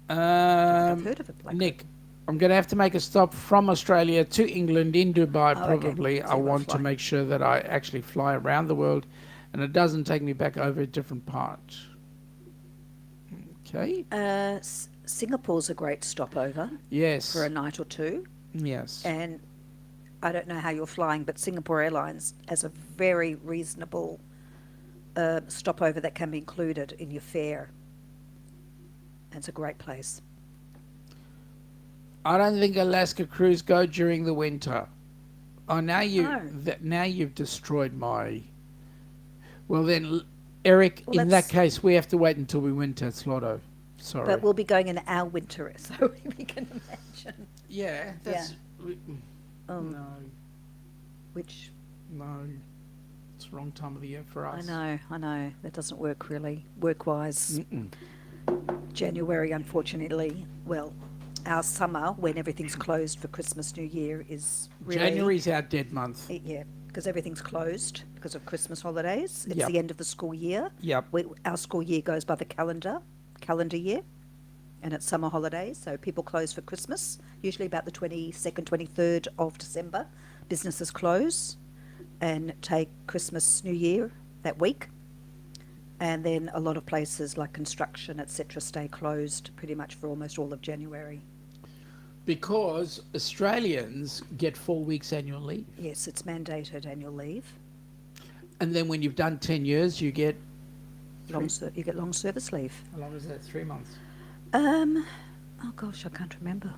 [SPEAKER 2] I've heard of it, black
[SPEAKER 1] Nick, I'm going to have to make a stop from Australia to England in Dubai, probably.
[SPEAKER 2] So
[SPEAKER 1] I want to make sure that I actually fly around the world and it doesn't take me back over a different part. Okay.
[SPEAKER 2] Singapore's a great stopover.
[SPEAKER 1] Yes.
[SPEAKER 2] For a night or two.
[SPEAKER 1] Yes.
[SPEAKER 2] And I don't know how you're flying, but Singapore Airlines has a very reasonable stopover that can be included in your fare. And it's a great place.
[SPEAKER 1] I don't think Alaska cruise go during the winter. Oh, now you've destroyed my. Well then, Eric, in that case, we have to wait until we winter. It's Lotto. Sorry.
[SPEAKER 2] But we'll be going in our winter, so we can imagine.
[SPEAKER 1] Yeah. That's, no.
[SPEAKER 2] Which?
[SPEAKER 1] No. It's the wrong time of the year for us.
[SPEAKER 2] I know. That doesn't work really, work-wise. January, unfortunately, well, our summer, when everything's closed for Christmas, New Year, is really...
[SPEAKER 1] January's our dead month.
[SPEAKER 2] Yeah, because everything's closed because of Christmas holidays. It's
[SPEAKER 1] Yep.
[SPEAKER 2] the end of the school year.
[SPEAKER 1] Yep.
[SPEAKER 2] Our school year goes by the calendar year, and it's summer holidays, so people close for Christmas, usually about the 22nd, 23rd of December. Businesses close and take Christmas, New Year that week. And then a lot of places like construction, etc., stay closed pretty much for almost all of January.
[SPEAKER 1] Because Australians get 4 weeks annual leave.
[SPEAKER 2] Yes, it's mandated annual leave.
[SPEAKER 1] And then when you've done 10 years, you get...
[SPEAKER 2] You get long service leave.
[SPEAKER 1] How long is that? 3 months?
[SPEAKER 2] Oh gosh, I can't remember.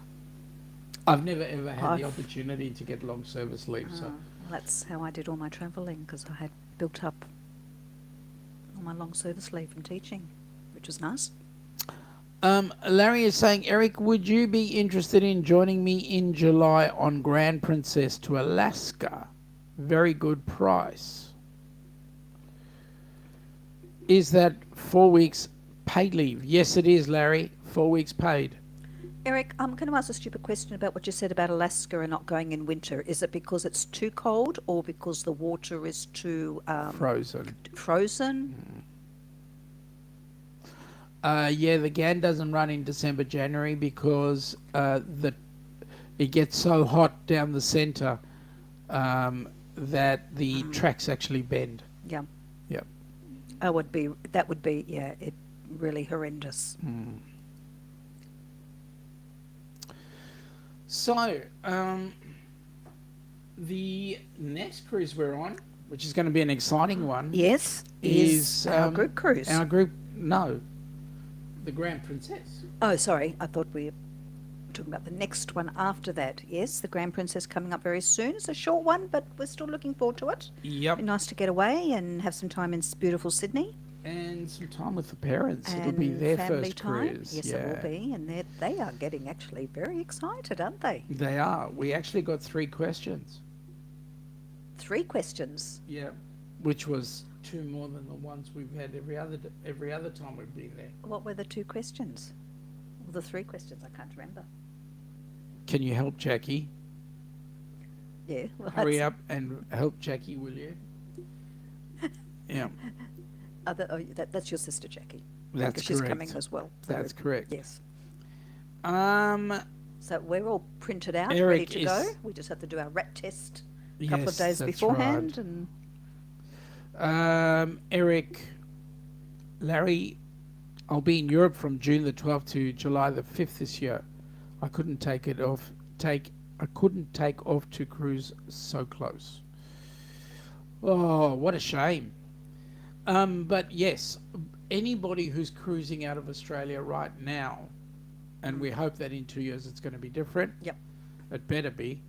[SPEAKER 1] I've never ever had the opportunity to get long service leave. So
[SPEAKER 2] Well, that's how I did all my travelling, because I had built up all my long service leave from teaching, which was nice.
[SPEAKER 1] Larry is saying, Eric, would you be interested in joining me in July on Grand Princess to Alaska? Very good price. Is that 4 weeks paid leave? Yes, it is, Larry. 4 weeks paid.
[SPEAKER 2] Eric, I'm going to ask a stupid question about what you said about Alaska and not going in winter. Is it because it's too cold or because the water is too...
[SPEAKER 1] Frozen.
[SPEAKER 2] Frozen?
[SPEAKER 1] Yeah, the GAN doesn't run in December, January because it gets so hot down the centre that the tracks actually bend.
[SPEAKER 2] Yeah.
[SPEAKER 1] Yep.
[SPEAKER 2] That would be, it really horrendous.
[SPEAKER 1] So, the next cruise we're on, which is going to be an exciting one.
[SPEAKER 2] Yes, is our group cruise.
[SPEAKER 1] The Grand Princess.
[SPEAKER 2] Oh, sorry, I thought we were talking about the next one after that. Yes, the Grand Princess coming up very soon. It's a short one, but we're still looking forward to it.
[SPEAKER 1] Yep.
[SPEAKER 2] Be nice to get away and have some time in beautiful Sydney.
[SPEAKER 1] And some time with the parents. It'll
[SPEAKER 2] And
[SPEAKER 1] be their
[SPEAKER 2] family
[SPEAKER 1] first
[SPEAKER 2] time.
[SPEAKER 1] cruise.
[SPEAKER 2] Yes, it will be. And they are getting actually very excited, aren't they?
[SPEAKER 1] They are. We actually got 3 questions.
[SPEAKER 2] 3 questions.
[SPEAKER 1] Yeah. Which was 2 more than the ones we've had every other time we've been there.
[SPEAKER 2] What were the 2 questions? Well, the 3 questions, I can't remember.
[SPEAKER 1] Can you help Jackie?
[SPEAKER 2] Yeah. Well,
[SPEAKER 1] Hurry up and help Jackie, will you? Yeah.
[SPEAKER 2] That's your sister, Jackie.
[SPEAKER 1] That's
[SPEAKER 2] She's
[SPEAKER 1] correct.
[SPEAKER 2] coming as well. So,
[SPEAKER 1] That's correct.
[SPEAKER 2] yes.
[SPEAKER 1] Um,
[SPEAKER 2] So we're all printed out,
[SPEAKER 1] Eric
[SPEAKER 2] ready to
[SPEAKER 1] is-
[SPEAKER 2] go. We just have to do our rat test a couple of
[SPEAKER 1] yes,
[SPEAKER 2] days
[SPEAKER 1] that's
[SPEAKER 2] beforehand.
[SPEAKER 1] right.
[SPEAKER 2] And
[SPEAKER 1] Eric, Larry, I'll be in Europe from June the 12th to July the 5th this year. I couldn't take off to cruise so close. Oh, what a shame. But yes, anybody who's cruising out of Australia right now, and we hope that in 2 years it's going to be different.
[SPEAKER 2] Yep.
[SPEAKER 1] It better be.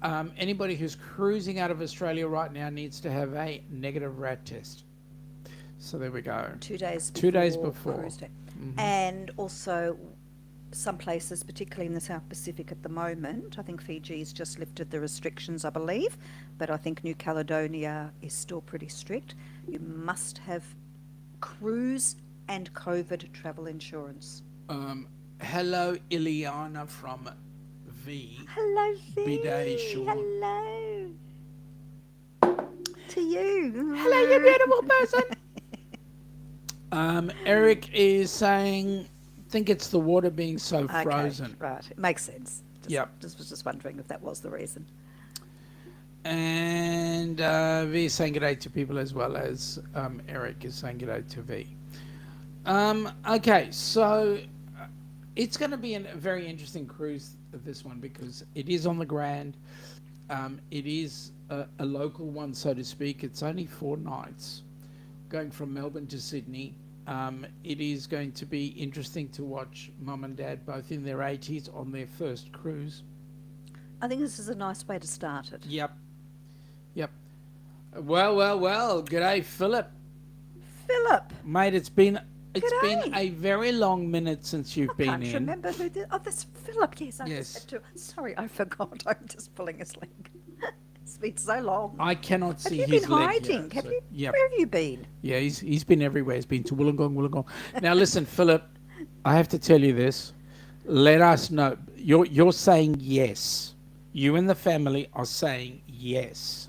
[SPEAKER 1] Anybody who's cruising out of Australia right now needs to have a negative rat test. So there we go.
[SPEAKER 2] 2 days
[SPEAKER 1] 2 days before.
[SPEAKER 2] cruise day.
[SPEAKER 1] Mhm.
[SPEAKER 2] And also some places, particularly in the South Pacific at the moment, I think Fiji's just lifted the restrictions, I believe, but I think New Caledonia is still pretty strict. You must have cruise and COVID travel insurance.
[SPEAKER 1] Hello, Ileana from V.
[SPEAKER 2] Hello,
[SPEAKER 1] Bidet
[SPEAKER 2] Fee.
[SPEAKER 1] Sean.
[SPEAKER 2] Hello. To you.
[SPEAKER 1] Hello, you beautiful person. Eric is saying, think it's the water being so
[SPEAKER 2] Okay,
[SPEAKER 1] frozen.
[SPEAKER 2] right. It makes sense.
[SPEAKER 1] Yep.
[SPEAKER 2] Just was just wondering if that was the reason.
[SPEAKER 1] And V is saying g'day to people as well as Eric is saying g'day to V. Okay, so it's going to be a very interesting cruise, this one, because it is on the Grand. It is a local one, so to speak. It's only 4 nights, going from Melbourne to Sydney. It is going to be interesting to watch Mum and Dad, both in their 80s, on their first cruise.
[SPEAKER 2] I think this is a nice way to start it.
[SPEAKER 1] Yep. Well. G'day, Philip.
[SPEAKER 2] Philip.
[SPEAKER 1] Mate, it's been
[SPEAKER 2] G'day.
[SPEAKER 1] a very long minute since you've
[SPEAKER 2] I
[SPEAKER 1] been
[SPEAKER 2] can't
[SPEAKER 1] in.
[SPEAKER 2] remember who this... Oh, that's Philip. Yes, I
[SPEAKER 1] Yes.
[SPEAKER 2] just had to... Sorry, I forgot. I'm just pulling his leg. It's been so long.
[SPEAKER 1] I cannot
[SPEAKER 2] Have
[SPEAKER 1] see
[SPEAKER 2] you
[SPEAKER 1] his
[SPEAKER 2] been
[SPEAKER 1] leg
[SPEAKER 2] hiding?
[SPEAKER 1] here,
[SPEAKER 2] Have
[SPEAKER 1] so-
[SPEAKER 2] you?
[SPEAKER 1] Yep.
[SPEAKER 2] Where have you been?
[SPEAKER 1] Yeah, he's been everywhere. He's been to Wollongong. Now listen, Philip, I have to tell you this. Let us know. You're saying yes. You and the family are saying yes.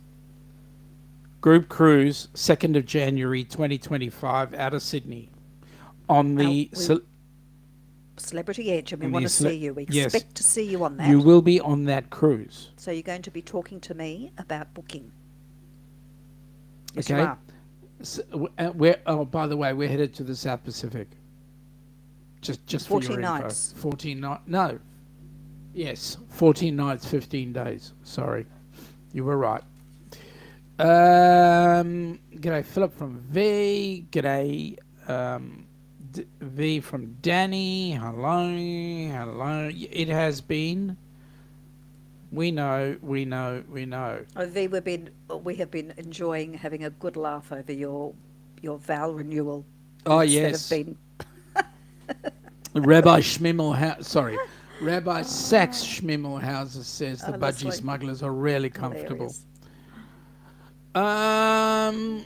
[SPEAKER 1] Group cruise, 2nd of January 2025, out of Sydney. On the...
[SPEAKER 2] Celebrity Edge, and we
[SPEAKER 1] On
[SPEAKER 2] want
[SPEAKER 1] the
[SPEAKER 2] to
[SPEAKER 1] cele-
[SPEAKER 2] see you. We
[SPEAKER 1] yes.
[SPEAKER 2] expect to see you on that.
[SPEAKER 1] You will be on that cruise.
[SPEAKER 2] So you're going to be talking to me about booking. Yes,
[SPEAKER 1] Okay.
[SPEAKER 2] you are.
[SPEAKER 1] By the way, we're headed to the South Pacific. Just for
[SPEAKER 2] 14
[SPEAKER 1] your info.
[SPEAKER 2] nights.
[SPEAKER 1] 14 nights. No. Yes, 14 nights, 15 days. Sorry. You were right. G'day, Philip from V. G'day, V from Danny. Hello. It has been. We know.
[SPEAKER 2] Oh, V, we have been enjoying having a good laugh over your vow renewal.
[SPEAKER 1] Oh,
[SPEAKER 2] bits
[SPEAKER 1] yes.
[SPEAKER 2] That have been
[SPEAKER 1] Rabbi Sachs Schmimmelhauser says the
[SPEAKER 2] Oh,
[SPEAKER 1] budgie
[SPEAKER 2] lovely.
[SPEAKER 1] smugglers are really comfortable.
[SPEAKER 2] hilarious.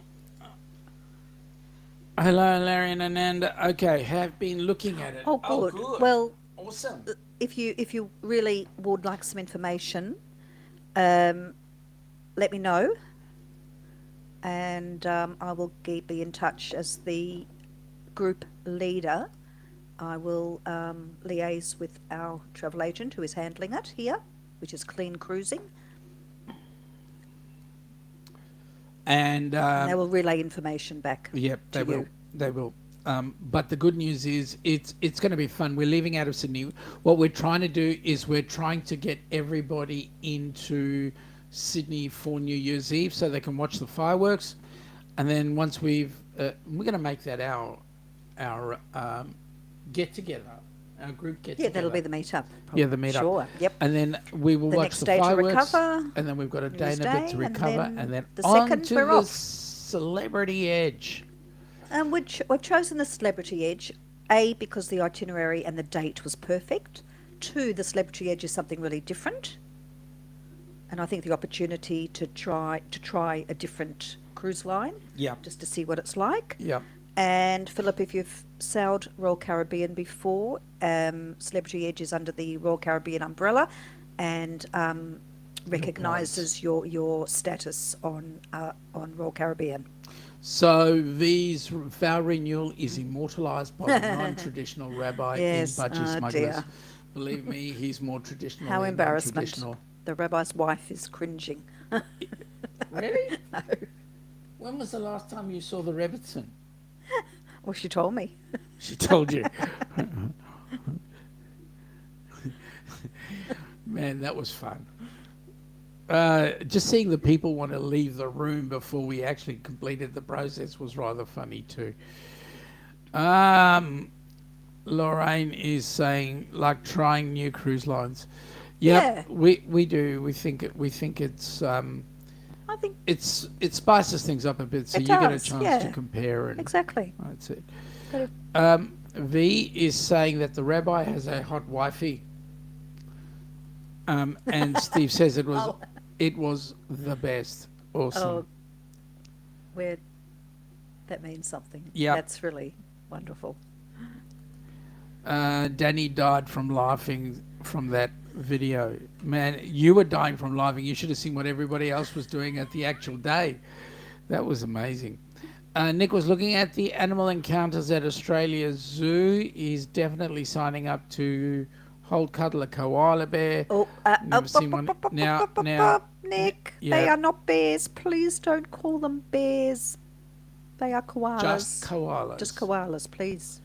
[SPEAKER 1] Hello, Larry and Ananda. Okay, have been looking at it.
[SPEAKER 2] Oh, good. Well,
[SPEAKER 1] Awesome.
[SPEAKER 2] if you really would like some information, let me know, and I will be in touch as the group leader. I will liaise with our travel agent who is handling it here, which is Clean Cruising,
[SPEAKER 1] And
[SPEAKER 2] and they will relay information back.
[SPEAKER 1] yep,
[SPEAKER 2] to
[SPEAKER 1] they will.
[SPEAKER 2] you.
[SPEAKER 1] They will. But the good news is it's going to be fun. We're leaving out of Sydney. What we're trying to do is we're trying to get everybody into Sydney for New Year's Eve so they can watch the fireworks, and then once we're going to make that our get together, our group get
[SPEAKER 2] Yeah,
[SPEAKER 1] together.
[SPEAKER 2] that'll be the meetup.
[SPEAKER 1] Yeah, the meetup.
[SPEAKER 2] Sure. Yep.
[SPEAKER 1] And then we will
[SPEAKER 2] The
[SPEAKER 1] watch
[SPEAKER 2] next
[SPEAKER 1] the
[SPEAKER 2] day to
[SPEAKER 1] fireworks,
[SPEAKER 2] recover,
[SPEAKER 1] and then we've got a
[SPEAKER 2] New
[SPEAKER 1] day
[SPEAKER 2] Year's
[SPEAKER 1] and a bit
[SPEAKER 2] Day,
[SPEAKER 1] to
[SPEAKER 2] and
[SPEAKER 1] recover,
[SPEAKER 2] then
[SPEAKER 1] and then
[SPEAKER 2] the
[SPEAKER 1] on
[SPEAKER 2] second
[SPEAKER 1] to
[SPEAKER 2] we're
[SPEAKER 1] the
[SPEAKER 2] off.
[SPEAKER 1] Celebrity Edge.
[SPEAKER 2] We've chosen the Celebrity Edge, A, because the itinerary and the date was perfect. Two, the Celebrity Edge is something really different. And I think the opportunity to try a different cruise line,
[SPEAKER 1] Yeah.
[SPEAKER 2] just to see what it's like.
[SPEAKER 1] Yeah.
[SPEAKER 2] And Philip, if you've sailed Royal Caribbean before, Celebrity Edge is under the Royal Caribbean umbrella, and recognises your status on Royal Caribbean.
[SPEAKER 1] So V's vow renewal is immortalised by the non-traditional rabbi
[SPEAKER 2] Yes,
[SPEAKER 1] in Budgie
[SPEAKER 2] oh
[SPEAKER 1] Smugglers.
[SPEAKER 2] dear.
[SPEAKER 1] Believe me, he's more traditional
[SPEAKER 2] How
[SPEAKER 1] than
[SPEAKER 2] embarrassment.
[SPEAKER 1] non-traditional.
[SPEAKER 2] The rabbi's wife is cringing.
[SPEAKER 1] Really?
[SPEAKER 2] No.
[SPEAKER 1] When was the last time you saw the Rebbitzin?
[SPEAKER 2] Well, she told me.
[SPEAKER 1] She told you. Man, that was fun. Just seeing the people want to leave the room before we actually completed the process was rather funny too. Lorraine is saying, like trying new cruise lines. Yep,
[SPEAKER 2] Yeah.
[SPEAKER 1] we do. We think it's
[SPEAKER 2] I think
[SPEAKER 1] it spices things up a bit, so
[SPEAKER 2] It
[SPEAKER 1] you get a
[SPEAKER 2] does,
[SPEAKER 1] chance
[SPEAKER 2] yeah.
[SPEAKER 1] to compare and
[SPEAKER 2] exactly.
[SPEAKER 1] that's it.
[SPEAKER 2] Got
[SPEAKER 1] V is saying that the rabbi has a hot wifey. And Steve says it was
[SPEAKER 2] Oh.
[SPEAKER 1] it was the best. Awesome.
[SPEAKER 2] Oh, where that means something.
[SPEAKER 1] Yep.
[SPEAKER 2] That's really wonderful.
[SPEAKER 1] Danny died from laughing from that video. Man, you were dying from laughing. You should have seen what everybody else was doing at the actual day. That was amazing. Nick was looking at the animal encounters at Australia's Zoo. He's definitely signing up to hold cuddle a koala bear.
[SPEAKER 2] Oh,
[SPEAKER 1] Never seen one. Now,
[SPEAKER 2] Nick,
[SPEAKER 1] yeah.
[SPEAKER 2] they are not bears. Please don't call them bears. They are koalas.
[SPEAKER 1] just koalas.
[SPEAKER 2] Just koalas, please.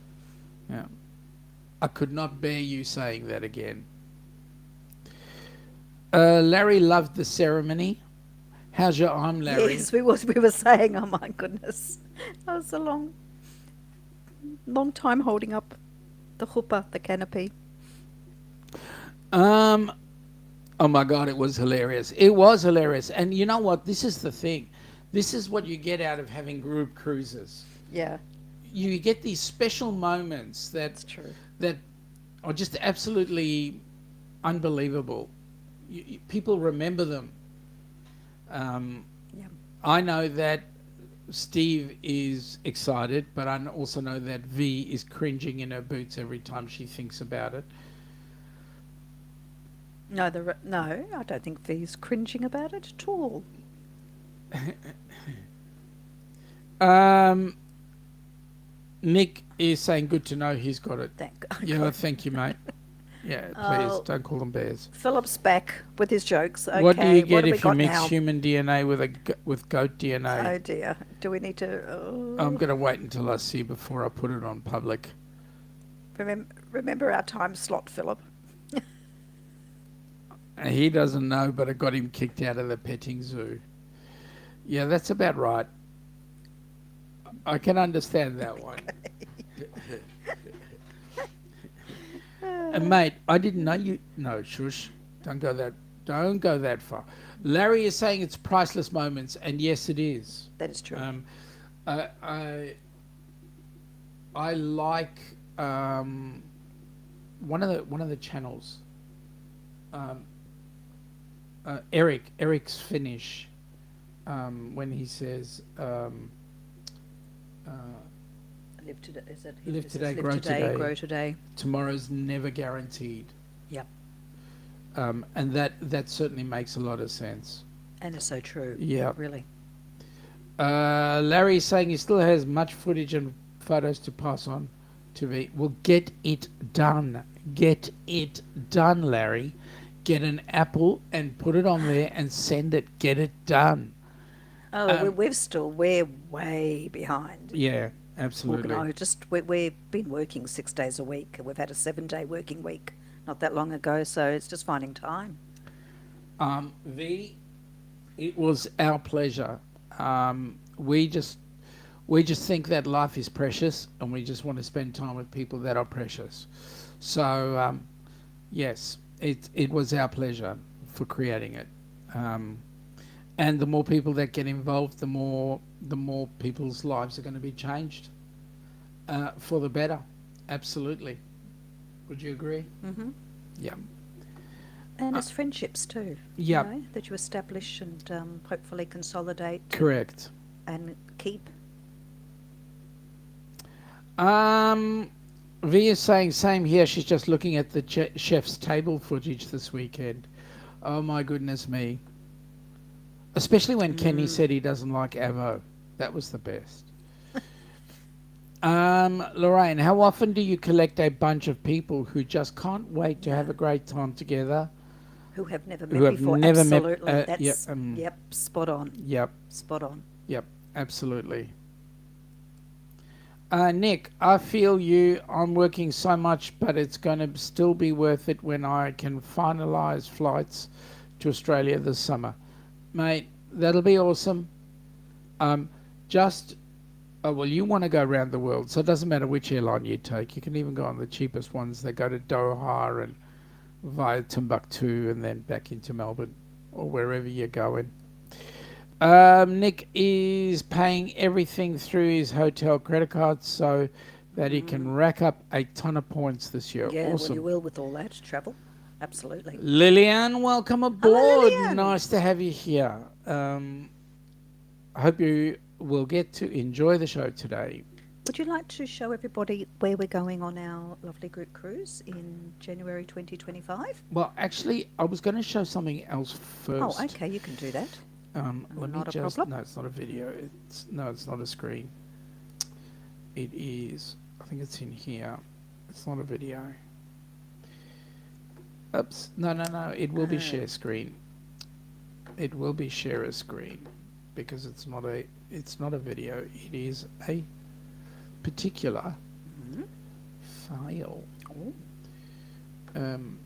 [SPEAKER 1] Yeah. I could not bear you saying that again. Larry loved the ceremony. How's your arm, Larry?
[SPEAKER 2] Yes, we were saying, oh my goodness, that was a long time holding up the chuppah, the canopy.
[SPEAKER 1] Oh my God, it was hilarious. It was hilarious. And you know what? This is the thing. This is what you get out of having group cruises.
[SPEAKER 2] Yeah,
[SPEAKER 1] You get these special moments
[SPEAKER 2] that's true.
[SPEAKER 1] that are just absolutely unbelievable. People remember them.
[SPEAKER 2] Yeah.
[SPEAKER 1] I know that Steve is excited, but I also know that V is cringing in her boots every time she thinks about it.
[SPEAKER 2] No, no, I don't think V's cringing about it at all.
[SPEAKER 1] Nick is saying, good to know he's got it.
[SPEAKER 2] Thank God.
[SPEAKER 1] Yeah, thank you, mate. Yeah, please don't call them bears.
[SPEAKER 2] Philip's back with his jokes. Okay,
[SPEAKER 1] What do you get
[SPEAKER 2] have we
[SPEAKER 1] if you
[SPEAKER 2] got
[SPEAKER 1] mix
[SPEAKER 2] now?
[SPEAKER 1] human DNA with goat DNA?
[SPEAKER 2] Oh dear. Do we need to?
[SPEAKER 1] I'm going to wait until I see before I put it on public.
[SPEAKER 2] Remember our time slot, Philip.
[SPEAKER 1] He doesn't know, but I got him kicked out of the petting zoo. Yeah, that's about right. I can understand that one. And mate, I didn't know you. No, shush. Don't go that far. Larry is saying it's priceless moments, and yes, it is.
[SPEAKER 2] That is true.
[SPEAKER 1] I like one of the channels. Eric's finish when he says
[SPEAKER 2] Live today. Is it?
[SPEAKER 1] Live
[SPEAKER 2] is
[SPEAKER 1] today,
[SPEAKER 2] it
[SPEAKER 1] grow today.
[SPEAKER 2] Grow today.
[SPEAKER 1] Tomorrow's never guaranteed.
[SPEAKER 2] Yep.
[SPEAKER 1] And that certainly makes a lot of sense.
[SPEAKER 2] And it's so true.
[SPEAKER 1] Yeah.
[SPEAKER 2] Really.
[SPEAKER 1] Larry's saying he still has much footage and photos to pass on to me. Well, get it done. Get it done, Larry. Get an Apple and put it on there and send it. Get it done.
[SPEAKER 2] Oh, we're way behind.
[SPEAKER 1] Yeah, absolutely.
[SPEAKER 2] We've been working 6 days a week. We've had a 7-day working week not that long ago, so it's just finding time.
[SPEAKER 1] V, it was our pleasure. We just think that life is precious, and we just want to spend time with people that are precious. So, yes, it was our pleasure for creating it. And the more people that get involved, the more people's lives are going to be changed. for the better. Absolutely. Would you agree?
[SPEAKER 2] Mm-hmm.
[SPEAKER 1] Yeah.
[SPEAKER 2] And
[SPEAKER 1] Uh,
[SPEAKER 2] it's friendships too,
[SPEAKER 1] yeah.
[SPEAKER 2] that you establish and hopefully consolidate
[SPEAKER 1] Correct.
[SPEAKER 2] and keep.
[SPEAKER 1] Um, V is saying same here. She's just looking at the chef's table footage this weekend. Oh my goodness me! Especially when Kenny
[SPEAKER 2] Mm.
[SPEAKER 1] said he doesn't like avo. That was the best. Lorraine, how often do you collect a bunch of people who just can't wait to have
[SPEAKER 2] Yeah.
[SPEAKER 1] a great time together,
[SPEAKER 2] Who have never
[SPEAKER 1] who
[SPEAKER 2] met
[SPEAKER 1] have
[SPEAKER 2] before?
[SPEAKER 1] never met?
[SPEAKER 2] Absolutely.
[SPEAKER 1] Yeah.
[SPEAKER 2] That's, yep, spot on.
[SPEAKER 1] Yep.
[SPEAKER 2] Spot on.
[SPEAKER 1] Yep. Absolutely. Nick, I feel you. I'm working so much, but it's going to still be worth it when I can finalise flights to Australia this summer. Mate, that'll be awesome. Um, just, well, you want to go around the world, so it doesn't matter which airline you take. You can even go on the cheapest ones. They go to Doha and via Timbuktu and then back into Melbourne or wherever you're going. Nick is paying everything through his hotel credit card so that he can rack up a ton of points this year.
[SPEAKER 2] Yeah, well, you
[SPEAKER 1] Awesome.
[SPEAKER 2] will with all that travel. Absolutely.
[SPEAKER 1] Lillian, welcome
[SPEAKER 2] Hello,
[SPEAKER 1] aboard.
[SPEAKER 2] Lillian.
[SPEAKER 1] Nice to have you here. I hope you will get to enjoy the show today.
[SPEAKER 2] Would you like to show everybody where we're going on our lovely group cruise in January 2025?
[SPEAKER 1] Well, actually, I was going to show something else first.
[SPEAKER 2] Oh, okay, you can do that.
[SPEAKER 1] Let me
[SPEAKER 2] Not a
[SPEAKER 1] just.
[SPEAKER 2] problem.
[SPEAKER 1] No, it's not a video. It's not a screen. It is. I think it's in here. It's not a video. Oops. No. It will be share screen. It will be share a screen because it's not a. It's not a video. It is a particular file.
[SPEAKER 2] Oh,
[SPEAKER 1] Um.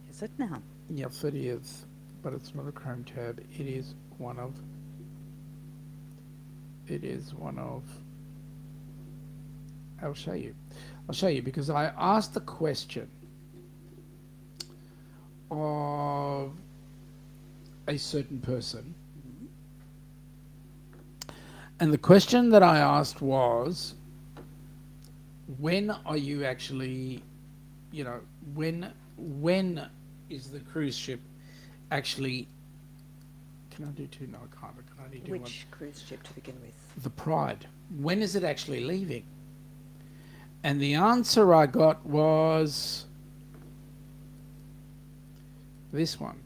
[SPEAKER 2] is it now?
[SPEAKER 1] Yeah, 30th, but it's not a Chrome tab. It is one of. It is one of. I'll show you. I'll show you because I asked the question of a certain person. And the question that I asked was, when are you actually, when is the cruise ship actually, can I do two? No, I can't. I can only do one.
[SPEAKER 2] Which cruise ship to begin with?
[SPEAKER 1] The Pride. When is it actually leaving? And the answer I got was this one.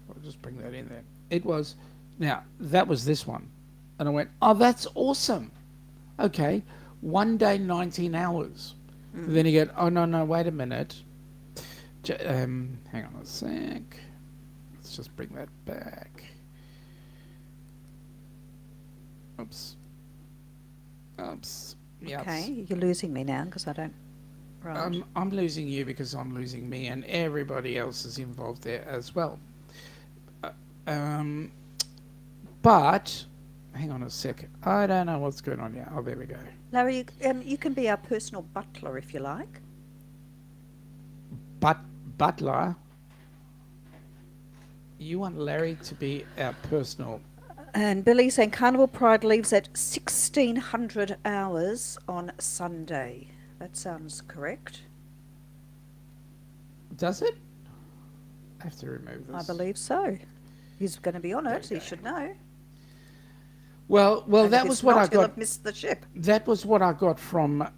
[SPEAKER 1] I'll just bring that in there. It was, now, that was this one. And I went, oh, that's awesome. Okay, 1 day, 19 hours. Then you go, oh, no, wait a minute. Hang on a sec. Let's just bring that back. Oops. Yes.
[SPEAKER 2] Okay, you're losing me now because I don't. Right.
[SPEAKER 1] I'm losing you because I'm losing me, and everybody else is involved there as well. But hang on a sec. I don't know what's going on here. Oh, there we go.
[SPEAKER 2] Larry, you can be our personal butler if you like.
[SPEAKER 1] Butler. You want Larry to be our personal.
[SPEAKER 2] And Billy's saying Carnival Pride leaves at 1600 hours on Sunday. That sounds correct.
[SPEAKER 1] Does it? I have to remove this.
[SPEAKER 2] I believe so. He's going to be on it.
[SPEAKER 1] There
[SPEAKER 2] He
[SPEAKER 1] we
[SPEAKER 2] should know.
[SPEAKER 1] Well,
[SPEAKER 2] And
[SPEAKER 1] that
[SPEAKER 2] if
[SPEAKER 1] was
[SPEAKER 2] it's
[SPEAKER 1] what
[SPEAKER 2] not,
[SPEAKER 1] I
[SPEAKER 2] he'll
[SPEAKER 1] got.
[SPEAKER 2] have missed the ship.
[SPEAKER 1] That was what I got from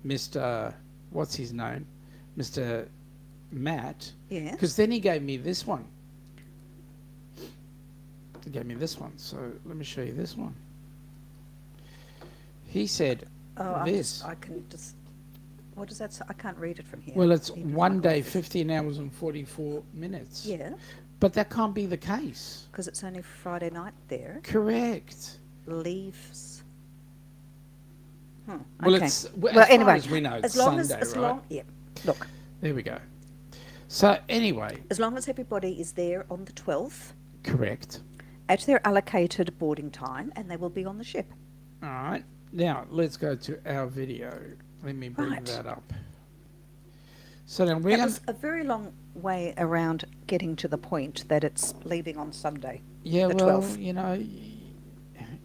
[SPEAKER 1] Mr. What's his name, Mr. Matt.
[SPEAKER 2] Yes.
[SPEAKER 1] Because then he gave me this one. He gave me this one. So let me show you this one. He said this.
[SPEAKER 2] I can just. What does that say? I can't read it from here.
[SPEAKER 1] Well, it's
[SPEAKER 2] Even with
[SPEAKER 1] 1
[SPEAKER 2] my
[SPEAKER 1] day,
[SPEAKER 2] glasses.
[SPEAKER 1] 15 hours and 44 minutes.
[SPEAKER 2] Yeah,
[SPEAKER 1] But that can't be the case.
[SPEAKER 2] because it's only Friday night there.
[SPEAKER 1] Correct.
[SPEAKER 2] Leaves.
[SPEAKER 1] Well,
[SPEAKER 2] Okay.
[SPEAKER 1] it's
[SPEAKER 2] Well,
[SPEAKER 1] as far
[SPEAKER 2] anyway,
[SPEAKER 1] as we know, it's
[SPEAKER 2] as long
[SPEAKER 1] Sunday,
[SPEAKER 2] as
[SPEAKER 1] right?
[SPEAKER 2] long, yeah. Look,
[SPEAKER 1] There we go. So anyway,
[SPEAKER 2] as long as everybody is there on the 12th
[SPEAKER 1] correct.
[SPEAKER 2] at their allocated boarding time, and they will be on the ship.
[SPEAKER 1] All right. Now let's go to our video. Let me bring
[SPEAKER 2] Right.
[SPEAKER 1] that up. So then we're
[SPEAKER 2] That
[SPEAKER 1] going.
[SPEAKER 2] was a very long way around getting to the point that it's leaving on Sunday.
[SPEAKER 1] Yeah.
[SPEAKER 2] the
[SPEAKER 1] Well,
[SPEAKER 2] 12th.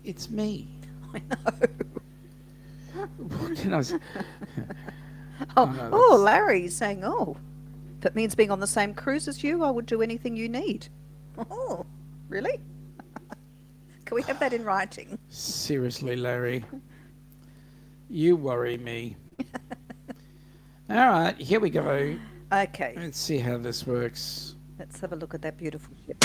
[SPEAKER 1] It's me.
[SPEAKER 2] I know.
[SPEAKER 1] What can I say?
[SPEAKER 2] Oh,
[SPEAKER 1] I know
[SPEAKER 2] oh,
[SPEAKER 1] that's.
[SPEAKER 2] Larry's saying, oh, if it means being on the same cruise as you, I would do anything you need. Oh, really? Can we have that in writing?
[SPEAKER 1] Seriously, Larry. You worry me. All right, here we go.
[SPEAKER 2] Okay,
[SPEAKER 1] Let's see how this works.
[SPEAKER 2] let's have a look at that beautiful ship.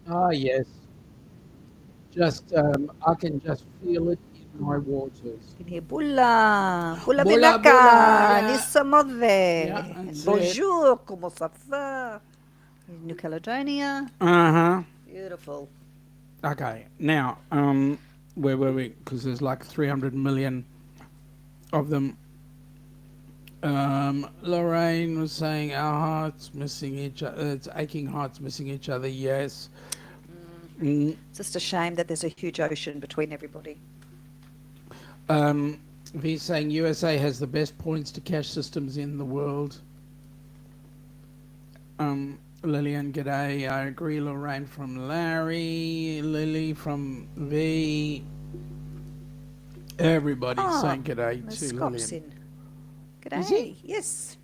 [SPEAKER 1] Ah, yes. Just, I can just feel it in my waters.
[SPEAKER 2] You can hear Bula, Bula
[SPEAKER 1] Bula bula,
[SPEAKER 2] Benaka,
[SPEAKER 1] yeah. Yeah,
[SPEAKER 2] Nissamove, and
[SPEAKER 1] that's it.
[SPEAKER 2] Bonjour, comment ça va? New Caledonia,
[SPEAKER 1] Uh-huh.
[SPEAKER 2] beautiful.
[SPEAKER 1] Okay, now, where were we? Because there's like 300 million of them. Lorraine was saying our hearts missing each other. It's aching hearts missing each other. Yes. Mm,
[SPEAKER 2] It's just a shame that there's a huge ocean between everybody.
[SPEAKER 1] um, V's saying USA has the best points to cash systems in the world. Lillian, g'day. I agree. Lorraine from Larry. Lily from V. Everybody's
[SPEAKER 2] Ah,
[SPEAKER 1] saying g'day
[SPEAKER 2] there's
[SPEAKER 1] to
[SPEAKER 2] Scops
[SPEAKER 1] Lillian.
[SPEAKER 2] in.
[SPEAKER 1] Is he?
[SPEAKER 2] G'day, yes.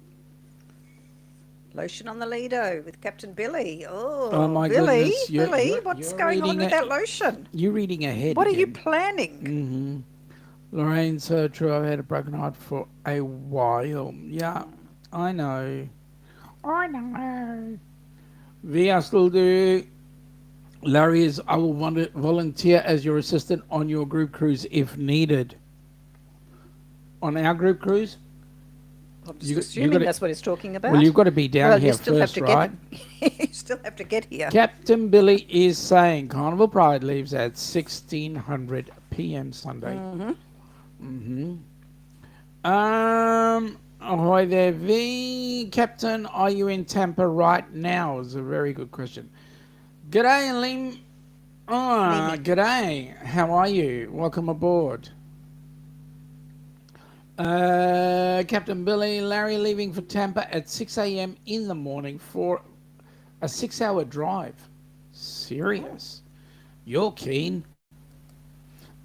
[SPEAKER 2] Lotion on the Lido with Captain Billy.
[SPEAKER 1] Oh
[SPEAKER 2] Oh,
[SPEAKER 1] my
[SPEAKER 2] Billy,
[SPEAKER 1] goodness!
[SPEAKER 2] Billy, what's going on with that lotion?
[SPEAKER 1] You're reading ahead
[SPEAKER 2] What are you
[SPEAKER 1] again.
[SPEAKER 2] planning?
[SPEAKER 1] Mm-hmm. Lorraine, so true. I've had a broken heart for a while. Yeah, I know. I know. V, I still do. Larry is. I will volunteer as your assistant on your group cruise if needed. On our group cruise,
[SPEAKER 2] I'm just
[SPEAKER 1] you
[SPEAKER 2] assuming
[SPEAKER 1] got to.
[SPEAKER 2] that's what he's talking about.
[SPEAKER 1] Well, you've got to be down
[SPEAKER 2] Well, you
[SPEAKER 1] here
[SPEAKER 2] still have
[SPEAKER 1] first,
[SPEAKER 2] to
[SPEAKER 1] right?
[SPEAKER 2] get. You still have to get here.
[SPEAKER 1] Captain Billy is saying Carnival Pride leaves at 1600 p.m. Sunday.
[SPEAKER 2] Mm-hmm.
[SPEAKER 1] Ahoy there, V. Captain, are you in Tampa right now? Is a very good question. G'day, Lim. Ah,
[SPEAKER 2] Mimi.
[SPEAKER 1] g'day. How are you? Welcome aboard. Captain Billy, Larry leaving for Tampa at 6 a.m. in the morning for a 6-hour drive. Serious? You're keen.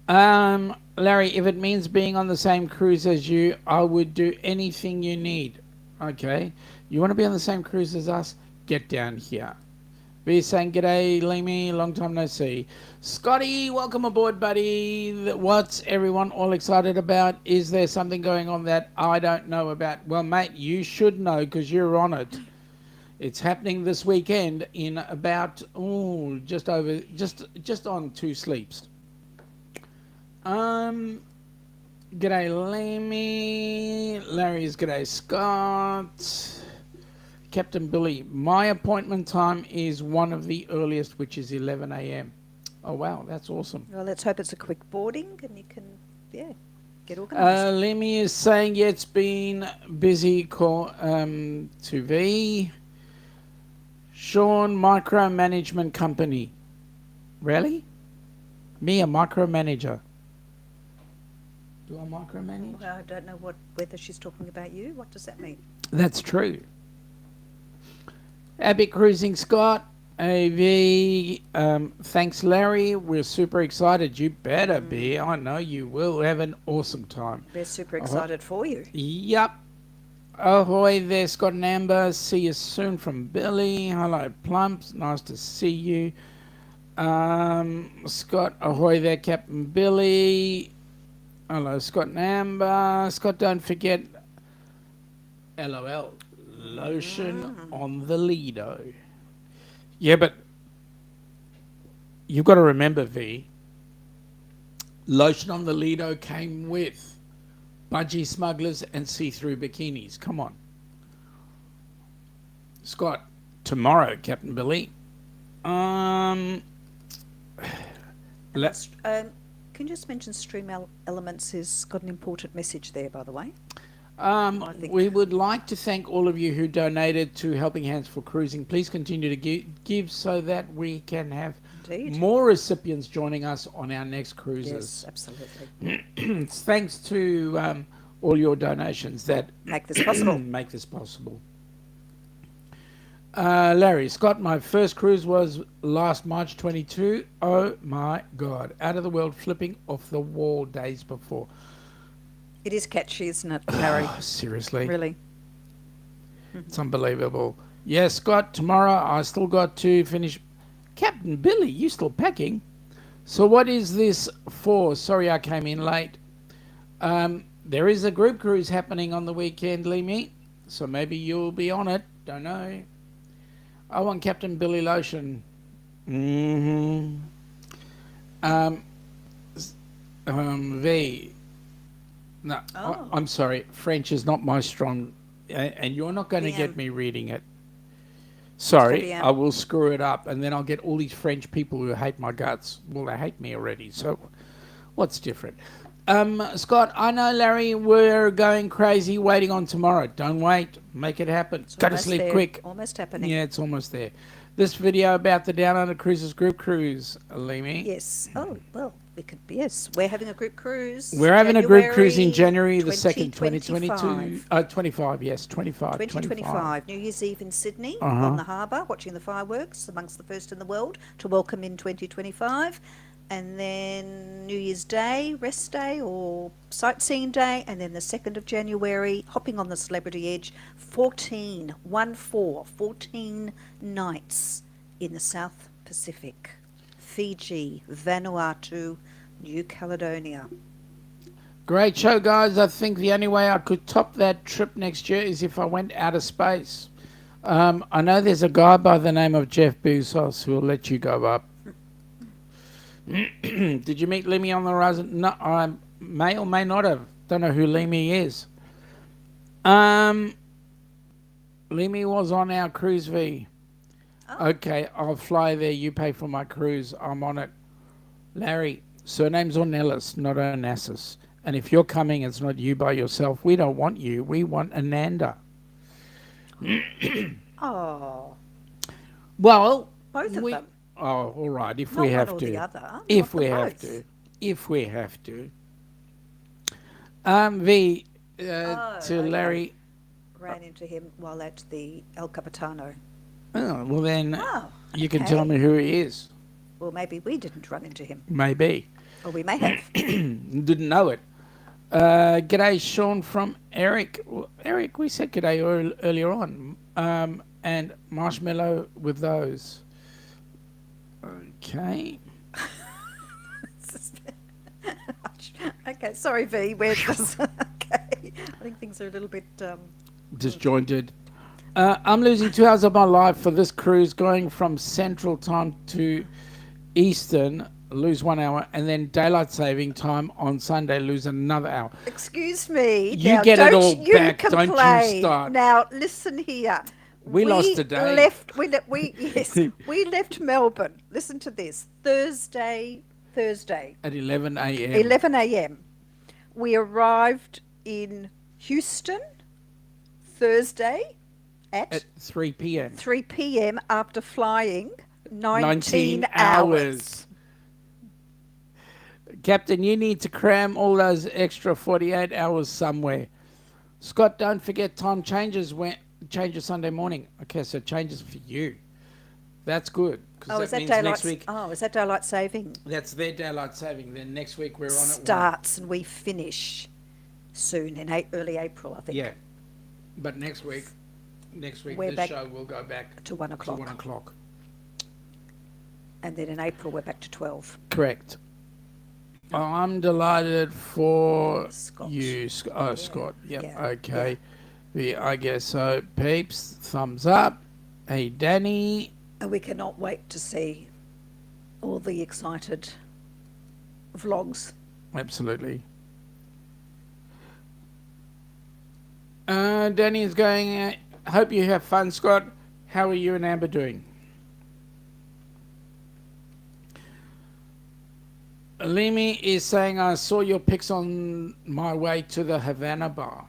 [SPEAKER 1] Larry, if it means being on the same cruise as you, I would do anything you need. Okay. You want to be on the same cruise as us? Get down here. Be saying, g'day, Leamy, long time no see. Scotty, welcome aboard, buddy. What's everyone all excited about? Is there something going on that I don't know about? Well, mate, you should know because you're on it. It's happening this weekend in about just on 2 sleeps. Um, G'day Lemmy, Larry's g'day Scott, Captain Billy. My appointment time is one of the earliest, which is 11 a.m. Oh wow, that's awesome.
[SPEAKER 2] Well, let's hope it's a quick boarding and you can, get organised.
[SPEAKER 1] Lemmy is saying, yeah, it's been busy. Call to V. Sean, micromanagement company. Really? Me, a micromanager? Do I micromanage?
[SPEAKER 2] Well, I don't know whether she's talking about you. What does that mean?
[SPEAKER 1] That's true. Abbott Cruising Scott. AV. Thanks, Larry. We're super excited. You better be. I know you will. Have an awesome time.
[SPEAKER 2] We're super excited for you.
[SPEAKER 1] Yep. Ahoy there, Scott and Amber. See you soon from Billy. Hello, Plumps. Nice to see you. Scott, ahoy there, Captain Billy. Hello, Scott and Amber. Scott, don't forget, LOL, lotion on the Lido. Yeah, but you've got to remember, V, lotion on the Lido came with budgie smugglers and see-through bikinis. Come on. Scott, tomorrow, Captain Billy.
[SPEAKER 2] Can you just mention Stream Elements has got an important message there, by the way?
[SPEAKER 1] We would like to thank all of you who donated to Helping Hands for Cruising. Please continue to give so that we can have more recipients joining us on our next cruises.
[SPEAKER 2] Yes, absolutely.
[SPEAKER 1] It's thanks to all your donations that
[SPEAKER 2] make this possible.
[SPEAKER 1] Make this possible. Larry, Scott, my first cruise was last March 22. Oh my God. Out of the world, flipping off the wall days before.
[SPEAKER 2] It is catchy, isn't it, Larry?
[SPEAKER 1] Seriously.
[SPEAKER 2] Really?
[SPEAKER 1] It's unbelievable. Yeah, Scott, tomorrow I still got to finish. Captain Billy, you still packing? So what is this for? Sorry I came in late. There is a group cruise happening on the weekend, Lee. So maybe you'll be on it. Don't know. I want Captain Billy lotion. V. No, I'm sorry. French is not my strong, and you're not going to get me reading it. Sorry, I will screw it up, and then I'll get all these French people who hate my guts. Well, they hate me already, so what's different? Scott, I know, Larry, we're going crazy waiting on tomorrow. Don't wait. Make it happen. Go to sleep quick.
[SPEAKER 2] Almost happening.
[SPEAKER 1] Yeah, it's almost there. This video about the Down Under Cruises group cruise, Alimi.
[SPEAKER 2] Yes. Oh, well, we could, yes. We're having a group cruise.
[SPEAKER 1] We're having a group cruise in January the 2nd, 2022. 25, yes, 25.
[SPEAKER 2] 2025. New Year's Eve in Sydney on the harbour, watching the fireworks, amongst the first in the world, to welcome in 2025. And then New Year's Day, rest day or sightseeing day, and then the 2nd of January, hopping on the Celebrity Edge, 14 nights in the South Pacific, Fiji, Vanuatu, New Caledonia.
[SPEAKER 1] Great show, guys. I think the only way I could top that trip next year is if I went out of space. I know there's a guy by the name of Jeff Bezos who will let you go up. Did you meet Lemmy on the horizon? No, I may or may not have. Don't know who Lemmy is. Lemmy was on our cruise, V. Oh. Okay, I'll fly there. You pay for my cruise. I'm on it. Larry, surname's Ornelas, not Onassis. And if you're coming, it's not you by yourself. We don't want you. We want Ananda.
[SPEAKER 2] Oh.
[SPEAKER 1] Well,
[SPEAKER 2] both of them.
[SPEAKER 1] Oh, all right. If
[SPEAKER 2] not
[SPEAKER 1] we have
[SPEAKER 2] one or
[SPEAKER 1] to.
[SPEAKER 2] The other.
[SPEAKER 1] If we have to. If we have to. V, to Larry.
[SPEAKER 2] Ran into him while at the El Capitano.
[SPEAKER 1] Oh, well then, you can tell me who he is.
[SPEAKER 2] Well, maybe we didn't run into him.
[SPEAKER 1] Maybe.
[SPEAKER 2] Or we may have.
[SPEAKER 1] Didn't know it. G'day, Sean from Eric. Well, Eric, we said g'day earlier on. And marshmallow with those. Okay.
[SPEAKER 2] Okay, sorry, V. Where's this? Okay. I think things are a little bit...
[SPEAKER 1] disjointed. I'm losing 2 hours of my life for this cruise going from Central Time to Eastern, lose 1 hour, and then daylight saving time on Sunday, lose another hour.
[SPEAKER 2] Excuse me.
[SPEAKER 1] You
[SPEAKER 2] Now,
[SPEAKER 1] get it
[SPEAKER 2] don't
[SPEAKER 1] all
[SPEAKER 2] you
[SPEAKER 1] back,
[SPEAKER 2] complain.
[SPEAKER 1] don't you start.
[SPEAKER 2] Now, listen here.
[SPEAKER 1] We lost a day.
[SPEAKER 2] We left Melbourne. Listen to this. Thursday,
[SPEAKER 1] At 11 a.m.
[SPEAKER 2] 11 a.m. We arrived in Houston Thursday
[SPEAKER 1] At 3 p.m.
[SPEAKER 2] 3 p.m. after flying 19 hours.
[SPEAKER 1] hours. Captain, you need to cram all those extra 48 hours somewhere. Scott, don't forget time changes Sunday morning. Okay, so changes for you. That's good.
[SPEAKER 2] Oh, is that daylight? Oh, is that daylight saving?
[SPEAKER 1] That's their daylight saving. Then next week we're on it.
[SPEAKER 2] Starts and we finish soon in early April, I think.
[SPEAKER 1] Yeah, but next week
[SPEAKER 2] We're
[SPEAKER 1] this
[SPEAKER 2] back
[SPEAKER 1] show will go back
[SPEAKER 2] to 1 o'clock.
[SPEAKER 1] to 1 o'clock.
[SPEAKER 2] And then in April we're back to 12.
[SPEAKER 1] Correct. I'm delighted for
[SPEAKER 2] Scott.
[SPEAKER 1] you. Oh, Scott. Yep.
[SPEAKER 2] Yeah.
[SPEAKER 1] Okay. I guess so. Peeps, thumbs up. Hey, Danny.
[SPEAKER 2] And we cannot wait to see all the excited vlogs.
[SPEAKER 1] Absolutely. Danny is going, hope you have fun, Scott. How are you and Amber doing? Limi is saying, I saw your pics on my way to the Havana bar.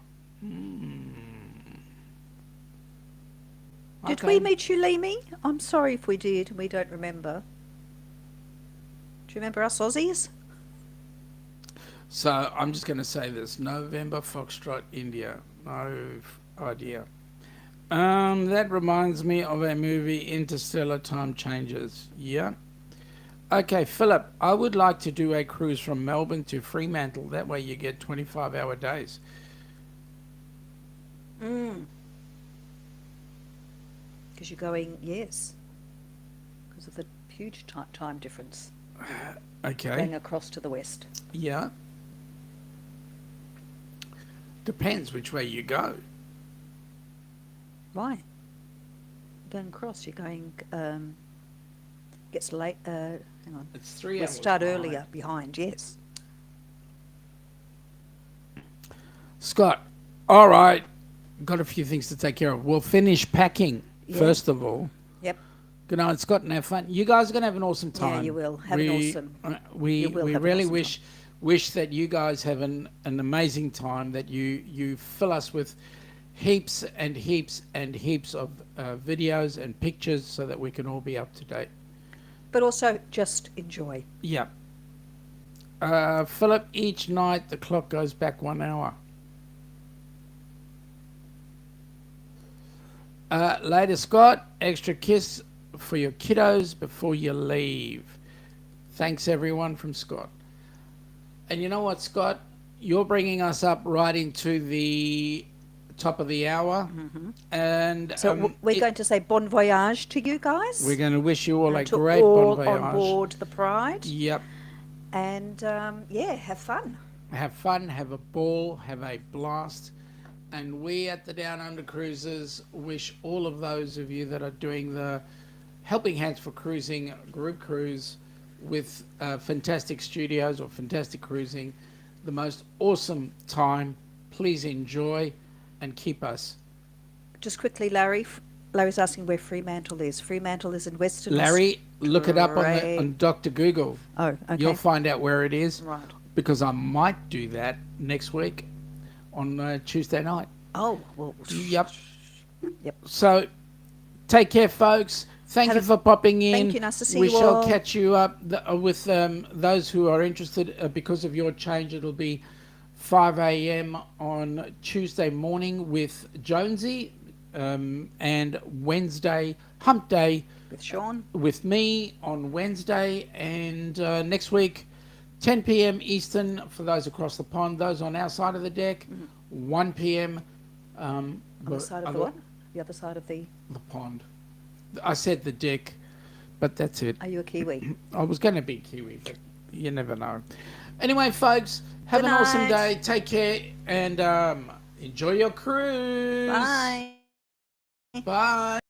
[SPEAKER 2] Did we meet you, Limi? I'm sorry if we did and we don't remember. Do you remember us Aussies?
[SPEAKER 1] So I'm just going to say this. November Foxtrot, India. No idea. That reminds me of a movie, Interstellar Time Changes. Yeah. Okay, Philip, I would like to do a cruise from Melbourne to Fremantle. That way you get 25-hour days.
[SPEAKER 2] Because you're going, yes. Because of the huge time difference.
[SPEAKER 1] Okay.
[SPEAKER 2] Going across to the west.
[SPEAKER 1] Yeah. Depends which way you go.
[SPEAKER 2] Right. Going across, you're going, gets late, hang on.
[SPEAKER 1] It's 3
[SPEAKER 2] We'll
[SPEAKER 1] hours.
[SPEAKER 2] start
[SPEAKER 1] behind.
[SPEAKER 2] earlier, behind, yes.
[SPEAKER 1] Scott, all right. Got a few things to take care of. We'll finish packing,
[SPEAKER 2] Yeah.
[SPEAKER 1] first of all.
[SPEAKER 2] Yep.
[SPEAKER 1] Good night, Scott, and have fun. You guys are going to have an awesome time.
[SPEAKER 2] Yeah, you will. Have an awesome.
[SPEAKER 1] We
[SPEAKER 2] You will have an
[SPEAKER 1] really
[SPEAKER 2] awesome
[SPEAKER 1] wish that you guys have an amazing time, that you fill us with heaps and heaps and heaps of videos and pictures so that we can all be up to date.
[SPEAKER 2] But also just enjoy.
[SPEAKER 1] Yeah. Philip, each night the clock goes back 1 hour. Later, Scott, extra kiss for your kiddos before you leave. Thanks, everyone, from Scott. And you know what, Scott? You're bringing us up right into the top of the hour. And
[SPEAKER 2] So we're going to say bon voyage to you guys.
[SPEAKER 1] we're going to wish you all a
[SPEAKER 2] to
[SPEAKER 1] great
[SPEAKER 2] all
[SPEAKER 1] bon voyage.
[SPEAKER 2] on board the Pride.
[SPEAKER 1] Yep.
[SPEAKER 2] And yeah, have fun.
[SPEAKER 1] Have fun, have a ball, have a blast. And we at the Down Under Cruises wish all of those of you that are doing the Helping Hands for Cruising group cruise with Fantastic Studios or Fantastic Cruising the most awesome time. Please enjoy and keep us.
[SPEAKER 2] Just quickly, Larry. Larry's asking where Fremantle is. Fremantle is in Western
[SPEAKER 1] Larry, look it up
[SPEAKER 2] Great.
[SPEAKER 1] on Dr. Google.
[SPEAKER 2] Oh, okay.
[SPEAKER 1] You'll find out where it is.
[SPEAKER 2] Right.
[SPEAKER 1] Because I might do that next week on Tuesday night.
[SPEAKER 2] Oh, well.
[SPEAKER 1] Yep.
[SPEAKER 2] Yep.
[SPEAKER 1] So, take care, folks. Thank you for popping in.
[SPEAKER 2] Thank you. Nice to see
[SPEAKER 1] we
[SPEAKER 2] you
[SPEAKER 1] shall
[SPEAKER 2] all.
[SPEAKER 1] catch you up with those who are interested. Because of your change, it'll be 5 a.m. on Tuesday morning with Jonesy, and Wednesday, Hump Day,
[SPEAKER 2] With Sean.
[SPEAKER 1] with me on Wednesday, and next week, 10 p.m. Eastern for those across the pond. Those on our side of the deck, 1 p.m.
[SPEAKER 2] On the side of the what? The other side of the...
[SPEAKER 1] The pond. I said the deck, but that's it.
[SPEAKER 2] Are you a Kiwi?
[SPEAKER 1] I was going to be Kiwi, but you never know. Anyway, folks, have
[SPEAKER 2] Good
[SPEAKER 1] an awesome
[SPEAKER 2] night.
[SPEAKER 1] day. Take care and enjoy your cruise.
[SPEAKER 2] Bye.
[SPEAKER 1] Bye.